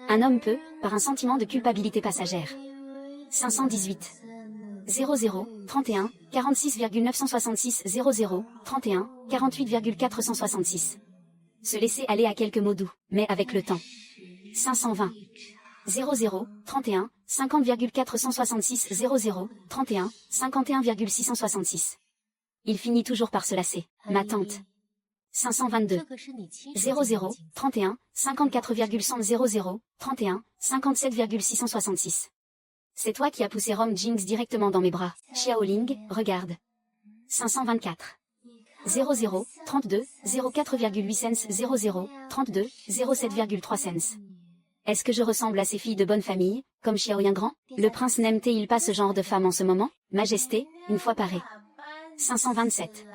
Un homme peut, par un sentiment de culpabilité passagère. 518. 00, 31, 46,966 00, 31, 48,466. Se laisser aller à quelques mots doux, mais avec le temps. 520. 00, 31, 50,466 00, 31, 51,666. Il finit toujours par se lasser. Ma tante. 522. 00, 31, 54,100, 31, 57,666. C'est toi qui as poussé Rom Jinx directement dans mes bras. Xiaoling, regarde. 524. 00, 32, 04,8 cents, 00, 32, 07,3 cents. Est-ce que je ressemble à ces filles de bonne famille, comme Xiaoyan Grand? Le prince n'aime-t-il pas ce genre de femme en ce moment? Majesté, une fois paré. 527.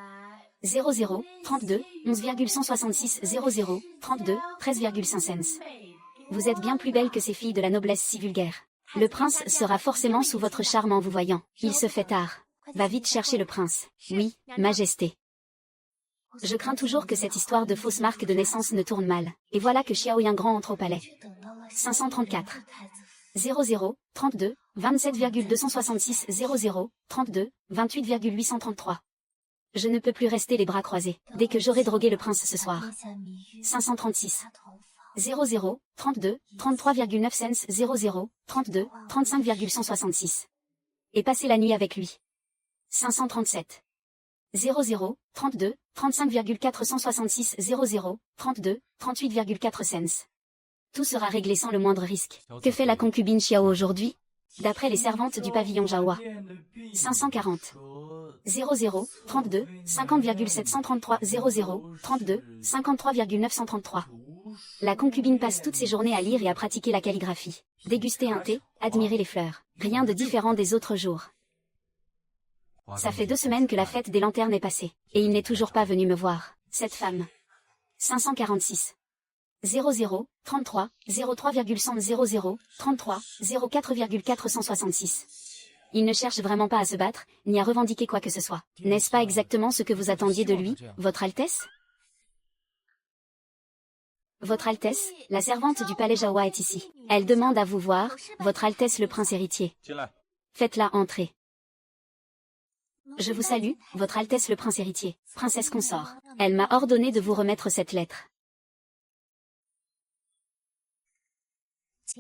00, 32, 11,166, 00, 32, 13,5 cents. Vous êtes bien plus belle que ces filles de la noblesse si vulgaire. Le prince sera forcément sous votre charme en vous voyant. Il se fait tard. Va vite chercher le prince. Oui, Majesté. Je crains toujours que cette histoire de fausse marque de naissance ne tourne mal. Et voilà que Xiaoyan Grand entre au palais. 534. 00, 32, 27,266, 00, 32, 28,833. Je ne peux plus rester les bras croisés. Dès que j'aurai drogué le prince ce soir. 536. 00, 32, 33,9 cents, 00, 32, 35,166. Et passer la nuit avec lui. 537. 00, 32, 35,466, 00, 32, 38,4 cents. Tout sera réglé sans le moindre risque. Que fait la concubine Xiao aujourd'hui? D'après les servantes du pavillon Jaoua. 540. 00, 32, 50,733, 00, 32, 53,933. La concubine passe toutes ses journées à lire et à pratiquer la calligraphie. Déguster un thé, admirer les fleurs. Rien de différent des autres jours. Ça fait 2 semaines que la fête des lanternes est passée. Et il n'est toujours pas venu me voir. Cette femme. 546. 00, 33, 03,100, 00, 33, 04,466. Il ne cherche vraiment pas à se battre, ni à revendiquer quoi que ce soit. N'est-ce pas exactement ce que vous attendiez de lui, Votre Altesse? Votre Altesse, la servante du palais Jaoua est ici. Elle demande à vous voir, Votre Altesse le prince héritier. Faites-la entrer. Je vous salue, Votre Altesse le prince héritier, princesse consort. Elle m'a ordonné de vous remettre cette lettre.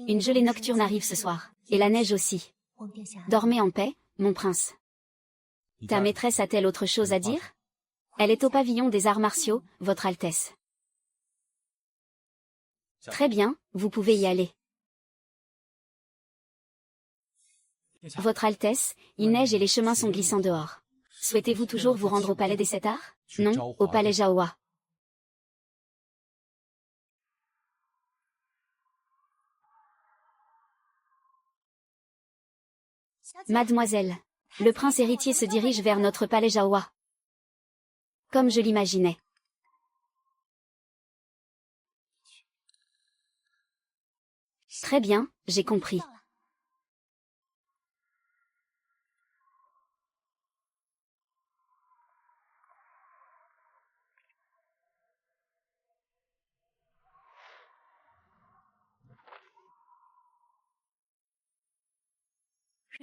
Une gelée nocturne arrive ce soir, et la neige aussi. Dormez en paix, mon prince. Ta maîtresse a-t-elle autre chose à dire? Elle est au pavillon des arts martiaux, Votre Altesse. Très bien, vous pouvez y aller. Votre Altesse, il neige et les chemins sont glissants dehors. Souhaitez-vous toujours vous rendre au palais des 7 arts? Non, au palais Jaoua. Mademoiselle, le prince héritier se dirige vers notre palais Jaoua. Comme je l'imaginais. Très bien, j'ai compris.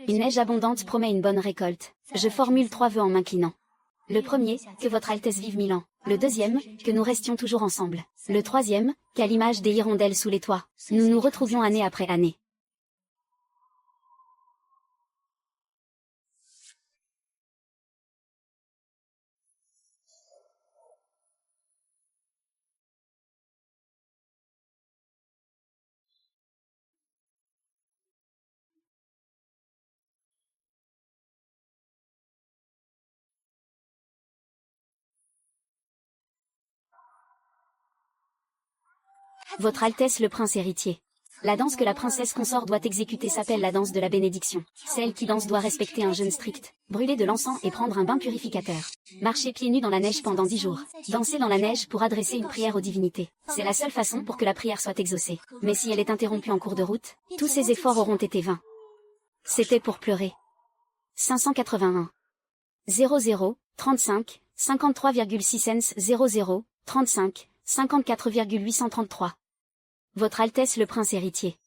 Une neige abondante promet une bonne récolte. Je formule 3 vœux en m'inclinant. Le premier, que Votre Altesse vive 1000 ans. Le deuxième, que nous restions toujours ensemble. Le troisième, qu'à l'image des hirondelles sous les toits, nous nous retrouvions année après année. Votre Altesse le prince héritier. La danse que la princesse consort doit exécuter s'appelle la danse de la bénédiction. Celle qui danse doit respecter un jeûne strict, brûler de l'encens et prendre un bain purificateur. Marcher pieds nus dans la neige pendant 10 jours. Danser dans la neige pour adresser une prière aux divinités. C'est la seule façon pour que la prière soit exaucée. Mais si elle est interrompue en cours de route, tous ces efforts auront été vains. C'était pour pleurer. 581. 00, 35, 53,6 cents, 00, 35, 54,833. Votre Altesse le prince héritier.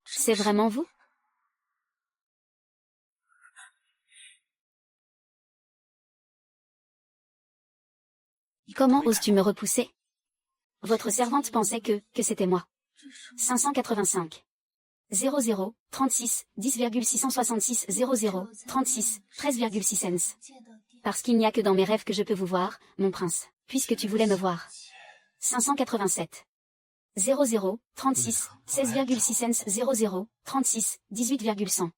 C'est vraiment vous? Comment oses-tu me repousser? Votre servante pensait que c'était moi. 585. 00, 36, 10,666 00, 36, 13,6 cents. Parce qu'il n'y a que dans mes rêves que je peux vous voir, mon prince, puisque tu voulais me voir. 587. 00, 36, 16,6 cents 00, 36, 18,100.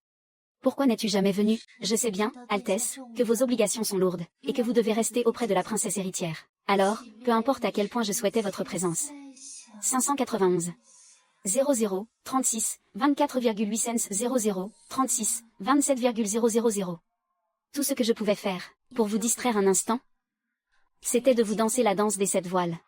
Pourquoi n'es-tu jamais venu? Je sais bien, Altesse, que vos obligations sont lourdes, et que vous devez rester auprès de la princesse héritière. Alors, peu importe à quel point je souhaitais votre présence. 591. 00, 36, 24,8 cents 00, 36, 27,000. Tout ce que je pouvais faire, pour vous distraire un instant, c'était de vous danser la danse des 7 voiles.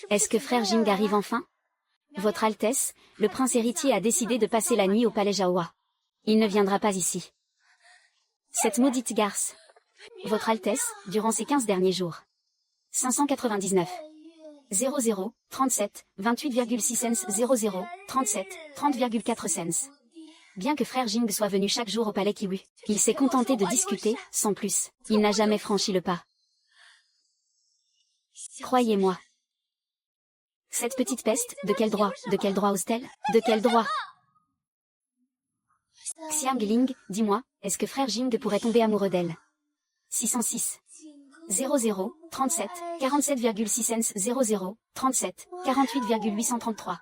Est-ce que frère Jing arrive enfin? Votre Altesse, le prince héritier a décidé de passer la nuit au palais Jaohua. Il ne viendra pas ici. Cette maudite garce. Votre Altesse, durant ces 15 derniers jours. 599. 00, 37, 28,6 cents 00, 37, 30,4 cents. Bien que frère Jing soit venu chaque jour au palais Kiwu, il s'est contenté de discuter, sans plus. Il n'a jamais franchi le pas. Croyez-moi. Cette petite peste, de quel droit ose-t-elle? De quel droit? Xiang Ling, dis-moi, est-ce que frère Jing pourrait tomber amoureux d'elle? 606. 00, 37, 47,6 cents 00, 37, 48,833.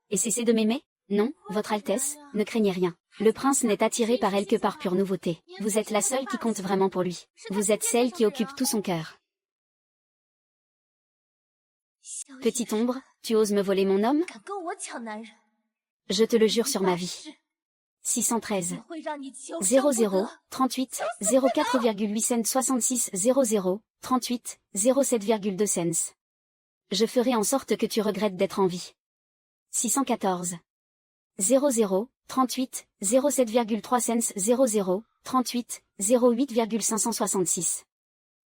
Et cessez de m'aimer? Non, votre Altesse, ne craignez rien. Le prince n'est attiré par elle que par pure nouveauté. Vous êtes la seule qui compte vraiment pour lui. Vous êtes celle qui occupe tout son cœur. Petite ombre, tu oses me voler mon homme? Je te le jure sur ma vie. 613. 00, 38, 04,8 cents 66 00, 38, 07,2 cents. Je ferai en sorte que tu regrettes d'être en vie. 614. 00, 38, 07,3 cents 00, 38, 08,566.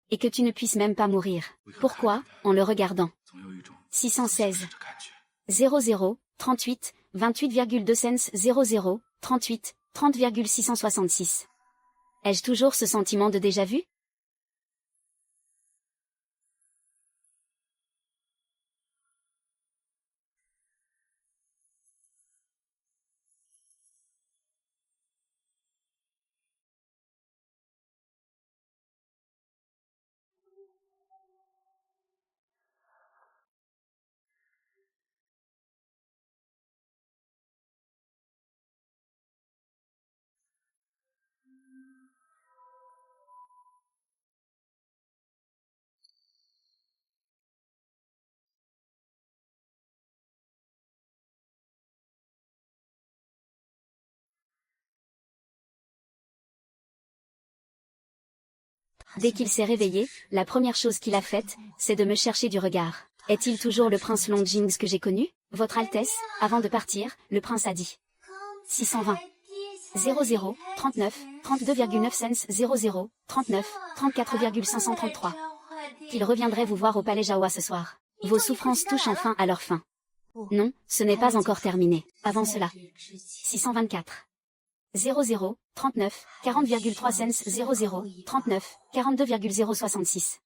Et que tu ne puisses même pas mourir. Pourquoi? En le regardant. 616. 00, 38, 28,2 cents 00, 38, 30,666. Ai-je toujours ce sentiment de déjà-vu? Dès qu'il s'est réveillé, la première chose qu'il a faite, c'est de me chercher du regard. Est-il toujours le prince Long Jings que j'ai connu? Votre Altesse, avant de partir, le prince a dit. 620. 00, 39, 32,9 cents 00, 39, 34,533. Qu'il reviendrait vous voir au palais Jaohua ce soir. Vos souffrances touchent enfin à leur fin. Non, ce n'est pas encore terminé. Avant cela. 624. 00, 39, 40,3 cents 00, 39, 42,066.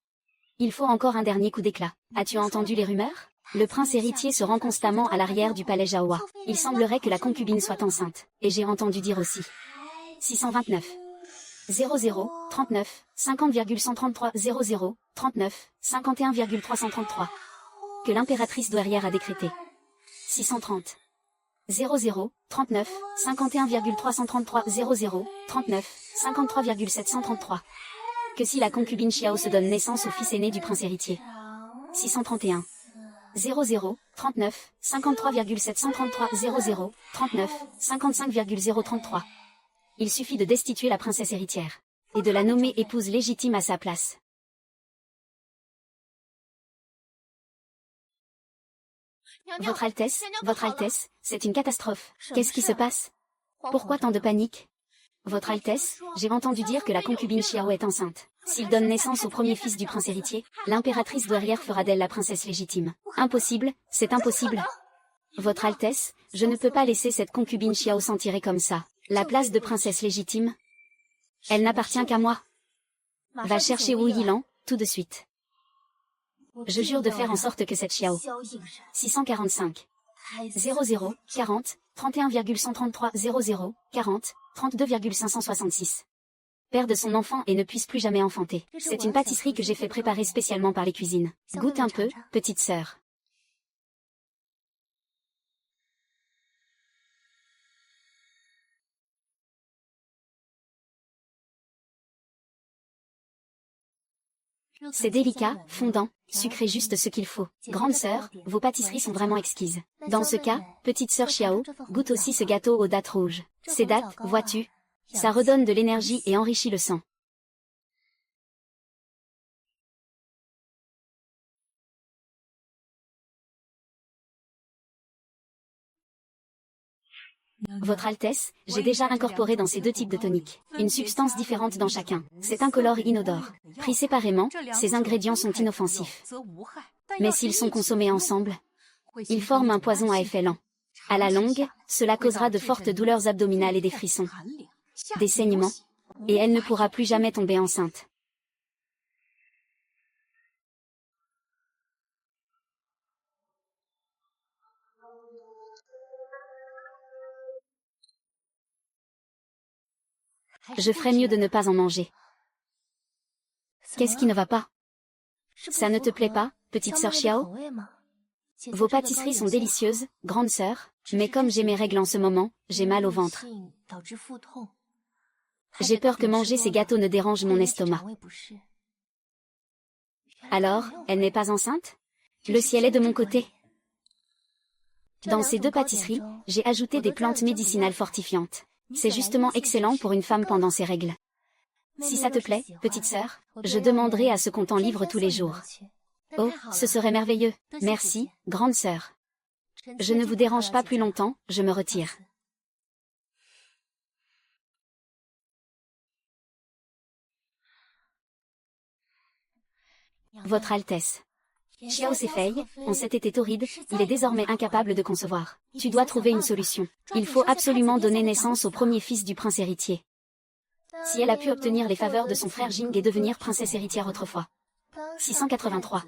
Il faut encore un dernier coup d'éclat. As-tu entendu les rumeurs? Le prince héritier se rend constamment à l'arrière du palais Jaohua. Il semblerait que la concubine soit enceinte. Et j'ai entendu dire aussi. 629. 00, 39, 50,133 00, 39, 51,333. Que l'impératrice douairière a décrété. 630. 00, 39, 51,333 00, 39, 53,733. Que si la concubine Xiao se donne naissance au fils aîné du prince héritier. 631. 00, 39, 53,733, 00, 39, 55,033. Il suffit de destituer la princesse héritière. Et de la nommer épouse légitime à sa place. Votre Altesse, c'est une catastrophe. Qu'est-ce qui se passe? Pourquoi tant de panique? Votre Altesse, j'ai entendu dire que la concubine Xiao est enceinte. S'il donne naissance au premier fils du prince héritier, l'impératrice douairière fera d'elle la princesse légitime. Impossible, c'est impossible. Votre Altesse, je ne peux pas laisser cette concubine Xiao s'en tirer comme ça. La place de princesse légitime, elle n'appartient qu'à moi. Va chercher Wu Yilan, tout de suite. Je jure de faire en sorte que cette Xiao. 645. 00, 40, 31,133, 00, 40, 32,566. Perde son enfant et ne puisse plus jamais enfanter. C'est une pâtisserie que j'ai fait préparer spécialement par les cuisines. Goûte un peu, petite sœur. C'est délicat, fondant, sucré juste ce qu'il faut. Grande sœur, vos pâtisseries sont vraiment exquises. Dans ce cas, petite sœur Xiao, goûte aussi ce gâteau aux dattes rouges. Ces dattes, vois-tu, ça redonne de l'énergie et enrichit le sang. Votre Altesse, j'ai déjà incorporé dans ces deux types de toniques une substance différente dans chacun. C'est incolore et inodore. Pris séparément, ces ingrédients sont inoffensifs. Mais s'ils sont consommés ensemble, ils forment un poison à effet lent. À la longue, cela causera de fortes douleurs abdominales et des frissons, des saignements, et elle ne pourra plus jamais tomber enceinte. Je ferais mieux de ne pas en manger. Qu'est-ce qui ne va pas? Ça ne te plaît pas, petite sœur Xiao? Vos pâtisseries sont délicieuses, grande sœur, mais comme j'ai mes règles en ce moment, j'ai mal au ventre. J'ai peur que manger ces gâteaux ne dérange mon estomac. Alors, elle n'est pas enceinte? Le ciel est de mon côté. Dans ces deux pâtisseries, j'ai ajouté des plantes médicinales fortifiantes. C'est justement excellent pour une femme pendant ses règles. Si ça te plaît, petite sœur, je demanderai à ce qu'on t'en livre tous les jours. Oh, ce serait merveilleux. Merci, grande sœur. Je ne vous dérange pas plus longtemps, je me retire. Votre Altesse. Xiao Seifei, en cet été torride, il est désormais incapable de concevoir. Tu dois trouver une solution. Il faut absolument donner naissance au premier fils du prince héritier. Si elle a pu obtenir les faveurs de son frère Jing et devenir princesse héritière autrefois. 683.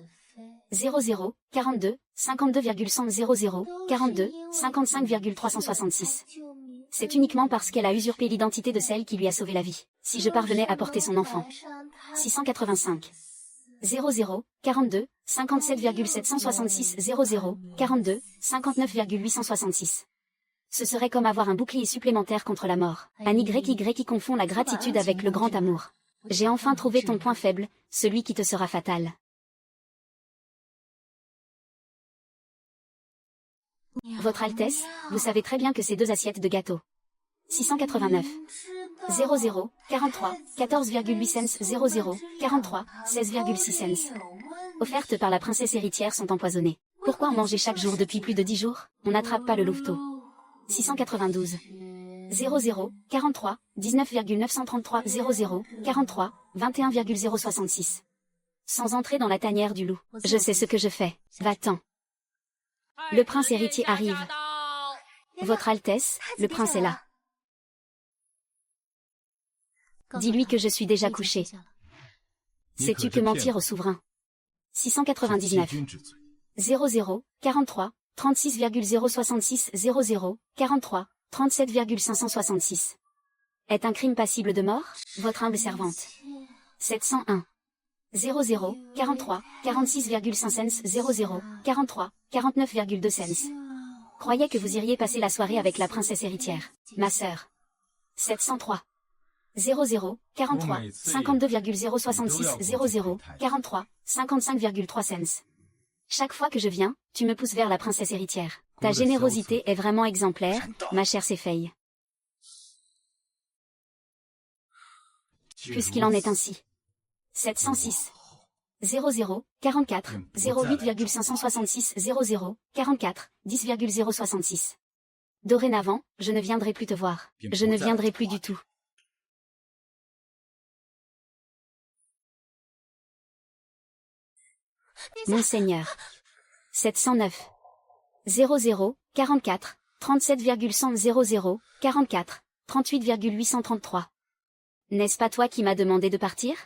00, 42, 52,100, 00, 42, 55,366. C'est uniquement parce qu'elle a usurpé l'identité de celle qui lui a sauvé la vie. Si je parvenais à porter son enfant. 685. 00, 42, 57,766, 00, 42, 59,866. Ce serait comme avoir un bouclier supplémentaire contre la mort. Un YY qui confond la gratitude avec le grand amour. J'ai enfin trouvé ton point faible, celui qui te sera fatal. Votre Altesse, vous savez très bien que c'est 2 assiettes de gâteau. 689. 00, 43, 14,8 cents, 00, 43, 16,6 cents. Offertes par la princesse héritière sont empoisonnées. Pourquoi en manger chaque jour depuis plus de 10 jours? On n'attrape pas le louveteau. 692. 00, 43, 19,933, 00, 43, 21,066. Sans entrer dans la tanière du loup. Je sais ce que je fais. Va-t'en. Le prince héritier arrive. Votre Altesse, le prince est là. Dis-lui que je suis déjà couché. Sais-tu que mentir au souverain? 699. 00, 43, 36,066, 00, 43, 37,566. Est un crime passible de mort? Votre humble servante. 701. 00, 43, 46,5 cents, 00, 43, 49,2 cents. Croyais que vous iriez passer la soirée avec la princesse héritière, ma sœur. 703. 00, 43, 52,066, 00, 43, 55,3 cents. Chaque fois que je viens, tu me pousses vers la princesse héritière. Ta générosité est vraiment exemplaire, ma chère Sefei. Puisqu'il en est ainsi. 706. 00, 44, 08,566 00, 44, 10,066. Dorénavant, je ne viendrai plus te voir. Je ne viendrai plus du tout. Monseigneur. 709. 00, 44, 37,100 00, 44, 38,833. N'est-ce pas toi qui m'as demandé de partir?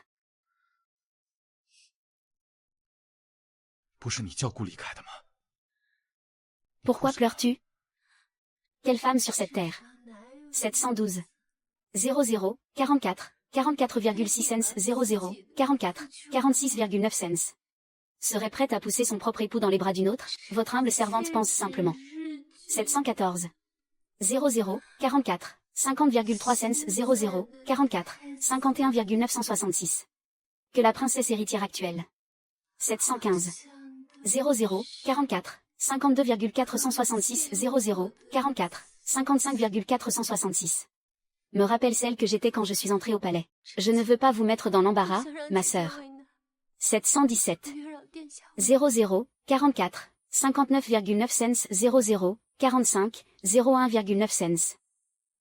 Pourquoi pleures-tu? Quelle femme sur cette terre? 712. 00, 44, 44,6 cents 00, 44, 46,9 cents. Serait prête à pousser son propre époux dans les bras d'une autre? Votre humble servante pense simplement. 714. 00, 44, 50,3 cents 00, 44, 51,966. Que la princesse héritière actuelle. 715. 00, 44, 52,466 00, 44, 55,466. Me rappelle celle que j'étais quand je suis entrée au palais. Je ne veux pas vous mettre dans l'embarras, ma sœur. 717. 00, 44, 59,9 cents 00, 45, 01,9 cents.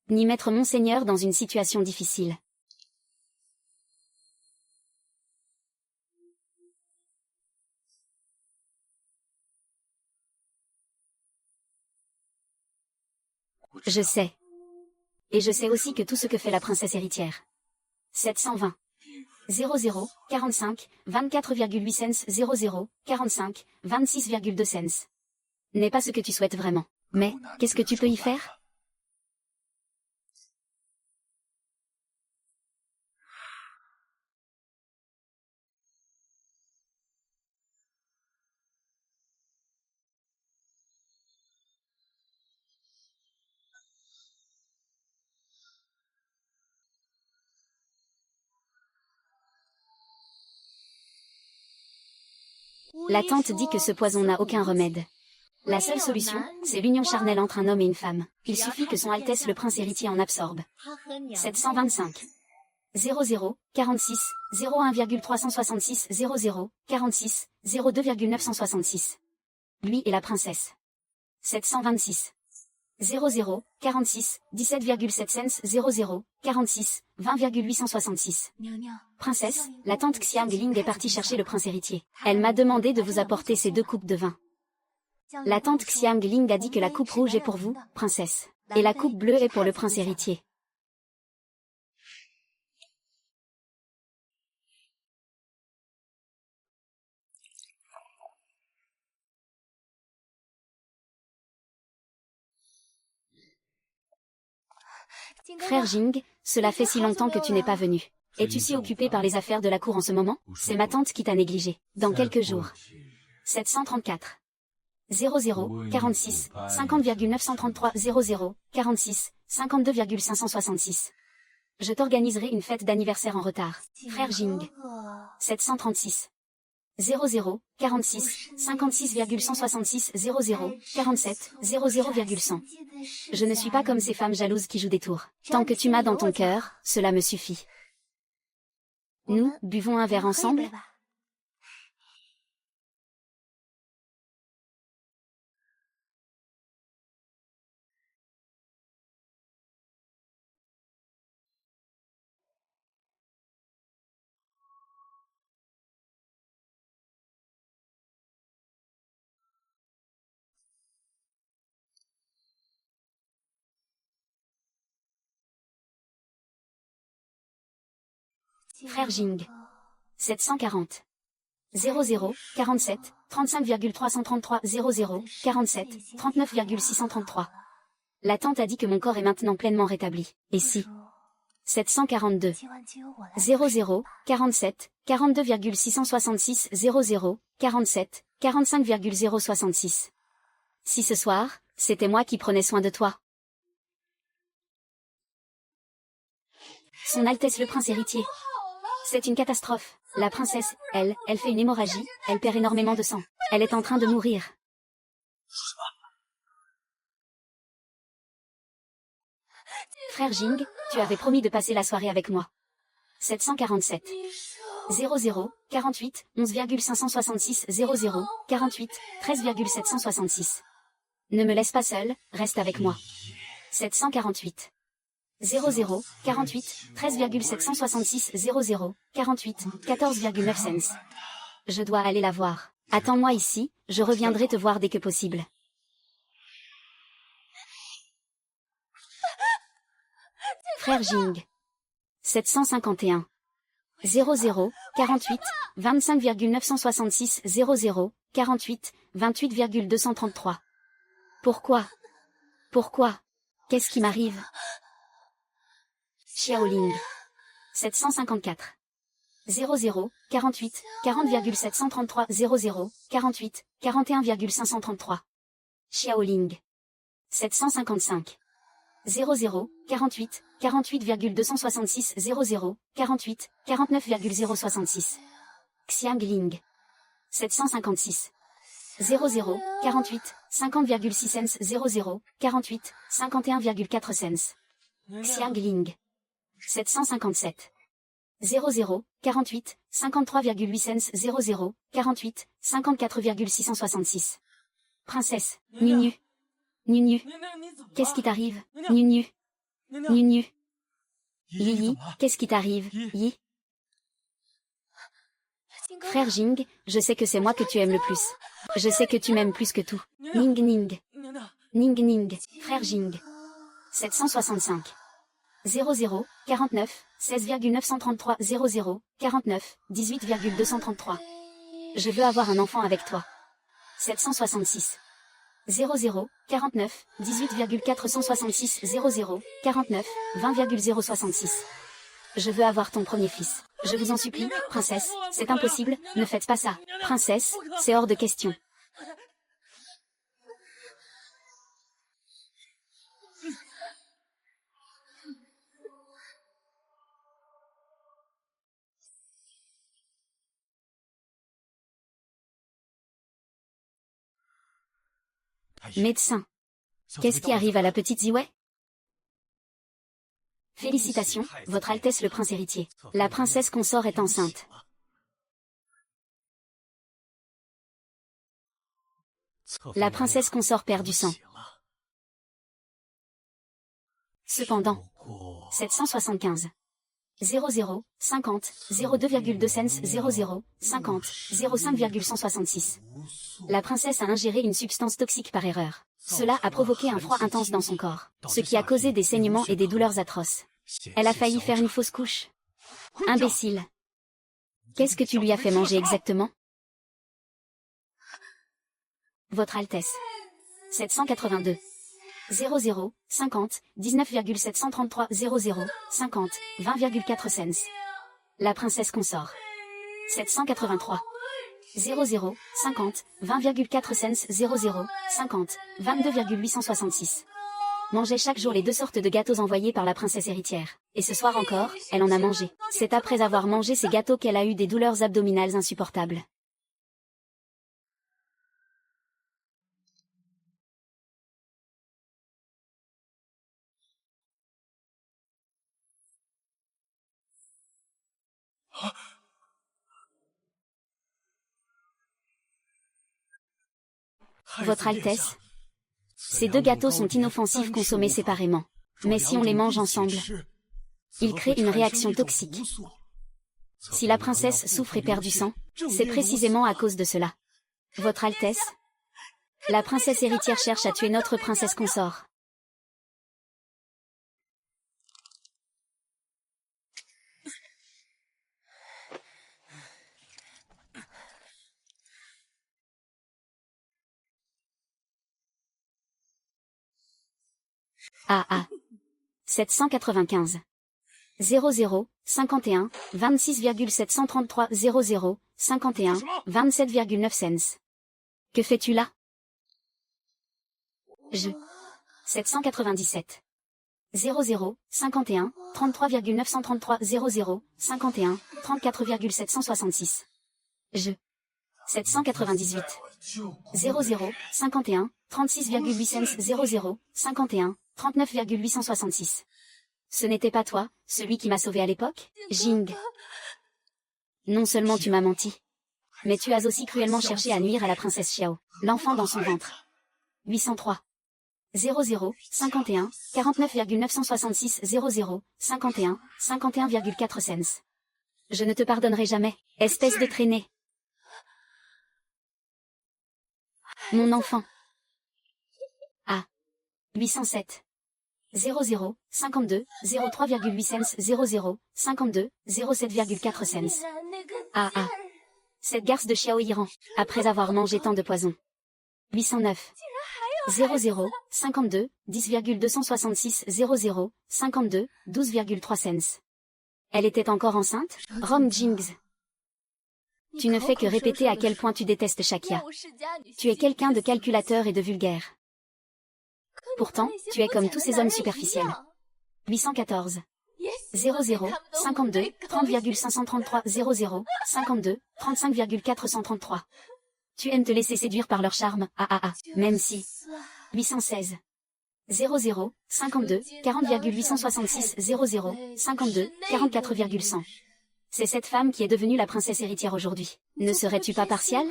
Ni mettre Monseigneur dans une situation difficile. Je sais. Et je sais aussi que tout ce que fait la princesse héritière. 720. 00, 45, 24,8 cents 00, 45, 26,2 cents. N'est pas ce que tu souhaites vraiment. Mais, qu'est-ce que tu peux y faire? La tante dit que ce poison n'a aucun remède. La seule solution, c'est l'union charnelle entre un homme et une femme. Il suffit que son Altesse le Prince héritier en absorbe. 725. 00, 46, 01,366 00, 46, 02,966. Lui et la princesse. 726. 00, 46, 17,7 cents 00, 46, 20,866. Princesse, la tante Xiang Ling est partie chercher le prince héritier. Elle m'a demandé de vous apporter ces 2 coupes de vin. La tante Xiang Ling a dit que la coupe rouge est pour vous, princesse, et la coupe bleue est pour le prince héritier. Frère Jing, cela fait si longtemps que tu n'es pas venu. Es-tu si occupé par les affaires de la cour en ce moment? C'est ma tante qui t'a négligé. Dans quelques jours. 734. 00, 46, 50,933 00, 46, 52,566. Je t'organiserai une fête d'anniversaire en retard. Frère Jing. 736. 00, 46, 56,166 00, 47, 00,100. Je ne suis pas comme ces femmes jalouses qui jouent des tours. Tant que tu m'as dans ton cœur, cela me suffit. Nous, buvons un verre ensemble? Frère Jing. 740. 00, 47, 35,333 00, 47, 39,633. La tante a dit que mon corps est maintenant pleinement rétabli. Et si 742. 00, 47, 42,666 00, 47, 45,066. Si ce soir, c'était moi qui prenais soin de toi. Son Altesse le Prince héritier. C'est une catastrophe. La princesse, elle fait une hémorragie, elle perd énormément de sang. Elle est en train de mourir. Frère Jing, tu avais promis de passer la soirée avec moi. 747. 00, 48, 11,566, 00, 48, 13,766. Ne me laisse pas seule, reste avec moi. 748. 00, 48, 13,766, 00, 48, 14,9 cents. Je dois aller la voir. Attends-moi ici, je reviendrai te voir dès que possible. Frère Jing. 751. 00, 48, 25,966, 00, 48, 28,233. Pourquoi? Pourquoi? Qu'est-ce qui m'arrive? Xiaoling. 754. 00, 48, 40,733, 00, 48, 41,533. Xiaoling. 755. 00, 48, 48,266, 00, 48, 49,066. Xiangling. 756. 00, 48, 50,6 cents, 00, 48, 51,4 cents. Xiangling. 757. 00, 48, 53,8 cents, 00, 48, 54,666. Princesse, Nunu. Nunu. Qu'est-ce qui t'arrive? Nunu. Nunu. Yi, qu'est-ce qui t'arrive? Yi. Frère Jing, je sais que c'est moi que tu aimes le plus. Je sais que tu m'aimes plus que tout. Ning Ning. Ning Ning. Frère Jing. 765. 00, 49, 16,933, 00, 49, 18,233. Je veux avoir un enfant avec toi. 766. 00, 49, 18,466, 00, 49, 20,066. Je veux avoir ton premier fils. Je vous en supplie, princesse, c'est impossible, ne faites pas ça. Princesse, c'est hors de question. Médecin. Qu'est-ce qui arrive à la petite Ziwei? Félicitations, Votre Altesse le Prince héritier. La princesse consort est enceinte. La princesse consort perd du sang. Cependant, 775. 00, 50, 02,2 cents, 00, 50, 05,166. La princesse a ingéré une substance toxique par erreur. Cela a provoqué un froid intense dans son corps, ce qui a causé des saignements et des douleurs atroces. Elle a failli faire une fausse couche. Imbécile. Qu'est-ce que tu lui as fait manger exactement? Votre Altesse. 782. 00, 50, 19,733, 00, 50, 20,4 cents. La princesse consort. 783. 00, 50, 20,4 cents, 00, 50, 22,866. Mangeait chaque jour les 2 sortes de gâteaux envoyés par la princesse héritière. Et ce soir encore, elle en a mangé. C'est après avoir mangé ces gâteaux qu'elle a eu des douleurs abdominales insupportables. Votre Altesse, ces 2 gâteaux sont inoffensifs consommés séparément. Mais si on les mange ensemble, ils créent une réaction toxique. Si la princesse souffre et perd du sang, c'est précisément à cause de cela. Votre Altesse, la princesse héritière cherche à tuer notre princesse consort. AA. 795. 00, 51, 26,733, 00, 51, 27,9 cents. Que fais-tu là? 797. 00, 51, 33,933, 00, 51, 34,766. Je. 798. 00, 51, 36,8 cents, 00, 51, 39,866. Ce n'était pas toi, celui qui m'a sauvé à l'époque, Jing. Non seulement tu m'as menti, mais tu as aussi cruellement cherché à nuire à la princesse Xiao, l'enfant dans son ventre. 803. 00, 51, 49,966, 00, 51, 51,4 cents. Je ne te pardonnerai jamais, espèce de traînée. Mon enfant. A. 807. 00, 52, 03,8 cents, 00, 52, 07,4 cents. Ah. Cette garce de Xiao Yiran, après avoir mangé tant de poison. 809. 00, 52, 10,266, 00, 52, 12,3 cents. Elle était encore enceinte, Rom Jings. Tu ne fais que répéter à quel point tu détestes Shakya. Tu es quelqu'un de calculateur et de vulgaire. Pourtant, tu es comme tous ces hommes superficiels. 814. 00, 52, 30,533, 00, 52, 35,433. Tu aimes te laisser séduire par leur charme, même si. 816. 00, 52, 40,866, 00, 52, 44,100. C'est cette femme qui est devenue la princesse héritière aujourd'hui. Ne serais-tu pas partial?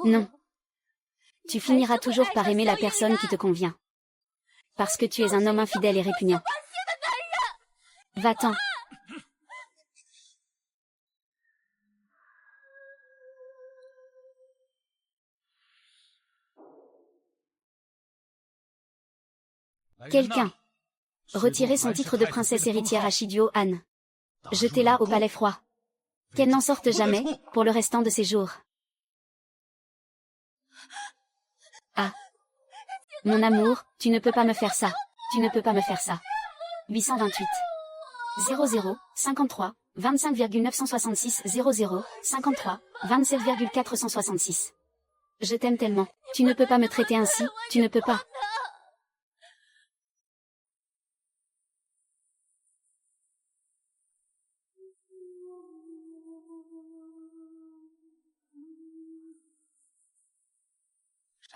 Non. Tu finiras toujours par aimer la personne qui te convient. Parce que tu es un homme infidèle et répugnant. Va-t'en. Quelqu'un. Retirer son titre de princesse héritière à Shiduo Han. Jetez-la au palais froid. Qu'elle n'en sorte jamais, pour le restant de ses jours. Ah. Mon amour, tu ne peux pas me faire ça. Tu ne peux pas me faire ça. 828. 00, 53, 25,966, 00, 53, 27,466. Je t'aime tellement. Tu ne peux pas me traiter ainsi, tu ne peux pas.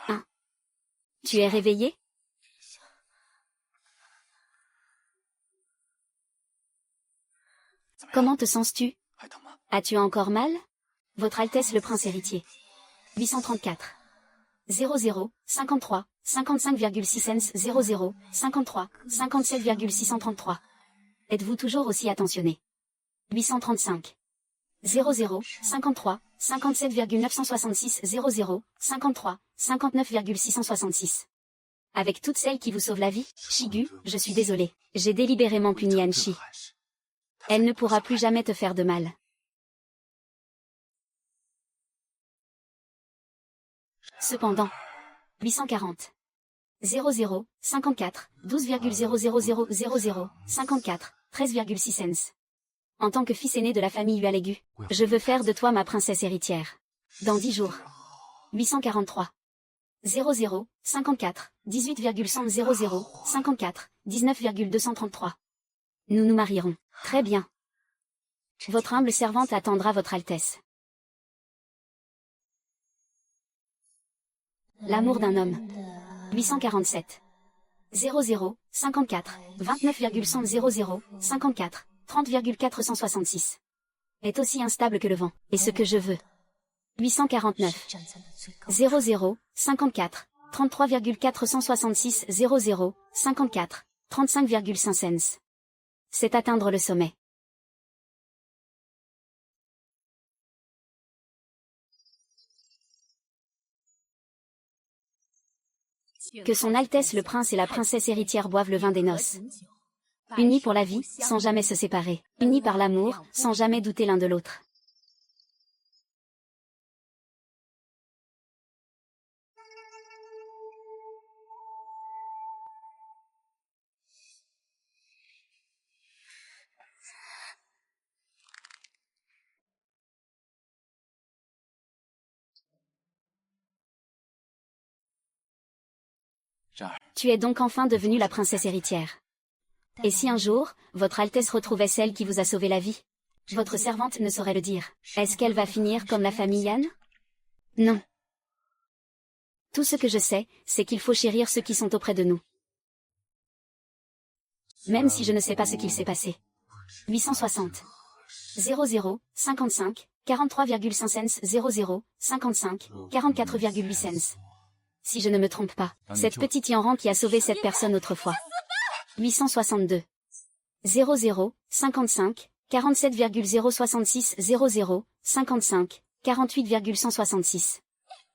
Hein? Tu es réveillé? Comment te sens-tu? As-tu encore mal? Votre Altesse le Prince héritier. 834. 00, 53, 55,6 cents, 00, 53, 57,633. Êtes-vous toujours aussi attentionné? 835. 00, 53, 57,966, 00, 53, 59,666. Avec toutes celles qui vous sauvent la vie, Shigu, je suis désolé. J'ai délibérément puni Anshi. Elle ne pourra plus jamais te faire de mal. Cependant. 840. 00, 54, 12,00000, 54, 13,6 cents. En tant que fils aîné de la famille Yualegu, je veux faire de toi ma princesse héritière. Dans 10 jours. 843. 00, 54, 18,100, 00, 54, 19,233. Nous nous marierons. Très bien. Votre humble servante attendra votre Altesse. L'amour d'un homme. 847. 00, 54, 29,100, 00, 54, 30,466. Est aussi instable que le vent, et ce que je veux. 849. 00, 54, 33,466, 00, 54, 35,5 cents. C'est atteindre le sommet. Que son Altesse le Prince et la Princesse héritière boivent le vin des noces. Unis pour la vie, sans jamais se séparer. Unis par l'amour, sans jamais douter l'un de l'autre. Tu es donc enfin devenue la princesse héritière. Et si un jour, votre Altesse retrouvait celle qui vous a sauvé la vie? Votre servante ne saurait le dire. Est-ce qu'elle va finir comme la famille Yan? Non. Tout ce que je sais, c'est qu'il faut chérir ceux qui sont auprès de nous. Même si je ne sais pas ce qu'il s'est passé. 860. 00, 55, 43,5 cents 00, 55, 44,8 cents. Si je ne me trompe pas, cette petite Yanran qui a sauvé cette personne autrefois. 862. 00, 55, 47,066 00, 55, 48,166.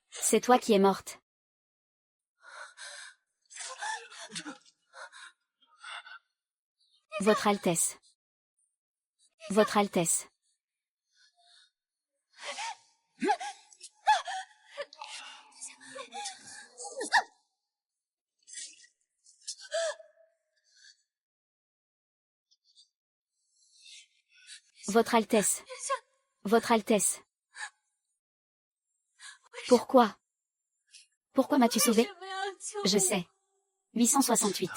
C'est toi qui es morte. Votre Altesse. Votre Altesse. Votre Altesse. Votre Altesse. Pourquoi? Pourquoi m'as-tu sauvé? Je sais. 868.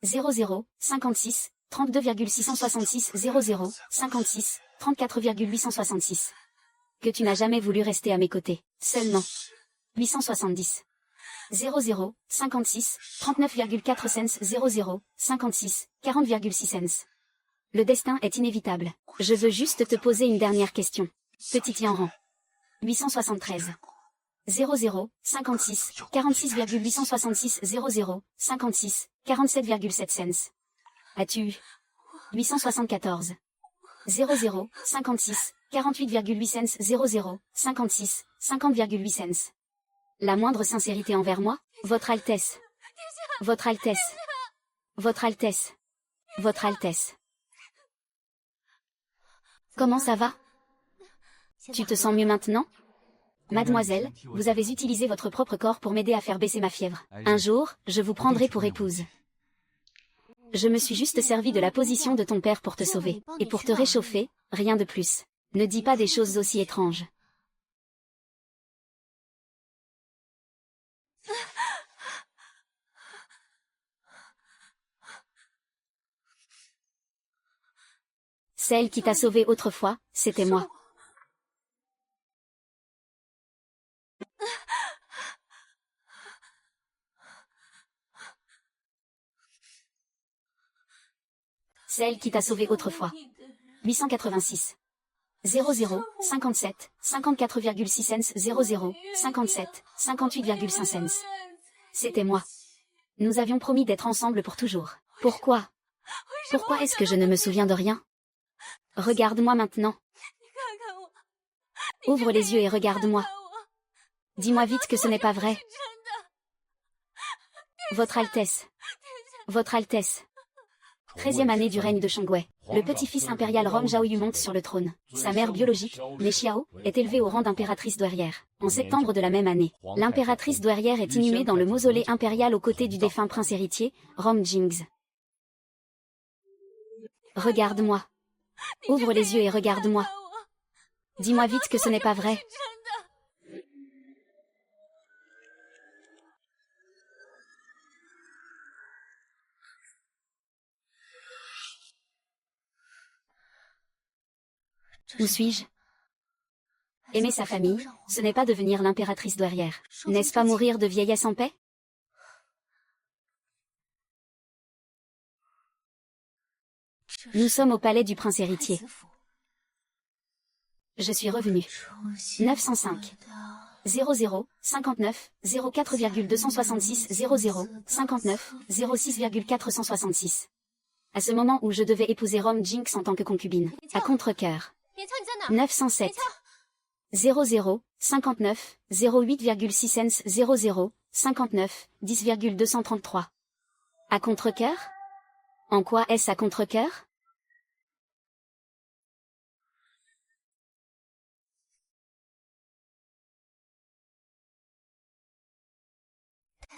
00, 56, 32,666 00, 56, 34,866. Que tu n'as jamais voulu rester à mes côtés, seulement. 870. 00, 56, 39,4 cents 00, 56, 40,6 cents. Le destin est inévitable. Je veux juste te poser une dernière question. Petit Yanran. 873. 00, 56, 46,866 00, 56, 47,7 cents. As-tu 874. 00, 56, 48,8 cents 00, 56, 50,8 cents. La moindre sincérité envers moi? Votre Altesse. Votre Altesse. Votre Altesse. Votre Altesse. Comment ça va? Tu te sens mieux maintenant? Mademoiselle, vous avez utilisé votre propre corps pour m'aider à faire baisser ma fièvre. Un jour, je vous prendrai pour épouse. Je me suis juste servi de la position de ton père pour te sauver, et pour te réchauffer, rien de plus. Ne dis pas des choses aussi étranges. Celle qui t'a sauvé autrefois, c'était moi. Celle qui t'a sauvé autrefois. 886. 00, 57, 54,6 cents 00, 57, 58,5 cents. C'était moi. Nous avions promis d'être ensemble pour toujours. Pourquoi? Pourquoi est-ce que je ne me souviens de rien? Regarde-moi maintenant. Ouvre les yeux et regarde-moi. Dis-moi vite que ce n'est pas vrai. Votre Altesse. Votre Altesse. 13e année du règne de Shangwei. Le petit-fils impérial Rom Zhaoyu monte sur le trône. Sa mère biologique, Lé Xiao, est élevée au rang d'impératrice douairière. En septembre de la même année, l'impératrice douairière est inhumée dans le mausolée impérial aux côtés du défunt prince héritier, Rom Jingz. Regarde-moi. Ouvre les yeux et regarde-moi. Dis-moi vite que ce n'est pas vrai. Où suis-je? Aimer sa famille, ce n'est pas devenir l'impératrice douairière. N'est-ce pas mourir de vieillesse en paix? Nous sommes au palais du prince héritier. Je suis revenu. 905. 00, 59, 04,266 00, 59, 06,466. À ce moment où je devais épouser Rom Jinx en tant que concubine. À contre-cœur. 907. 00, 59, 08,6 cents 00, 59, 10,233. À contre-cœur? En quoi est-ce à contre-cœur?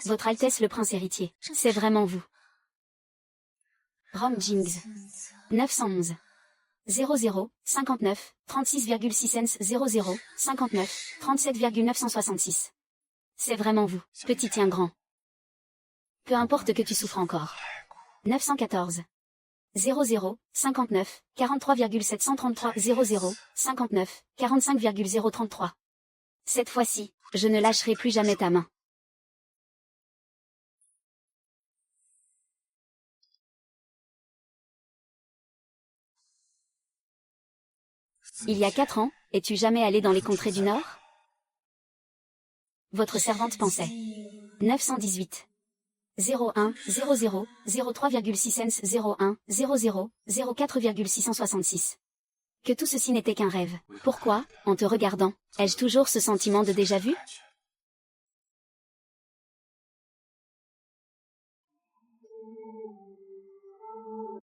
Votre Altesse le prince héritier, c'est vraiment vous. Rom Jingz. 911. 00, 59, 36,6 cents 00, 59, 37,966. C'est vraiment vous, petit tien grand. Peu importe que tu souffres encore. 914. 00, 59, 43,733, 00, 59, 45,033. Cette fois-ci, je ne lâcherai plus jamais ta main. Il y a 4 ans, es-tu jamais allé dans les contrées du Nord? Votre servante pensait. 918. 01, 00, 03,6 cents 01, 00, 04,666. Que tout ceci n'était qu'un rêve. Pourquoi, en te regardant, ai-je toujours ce sentiment de déjà-vu?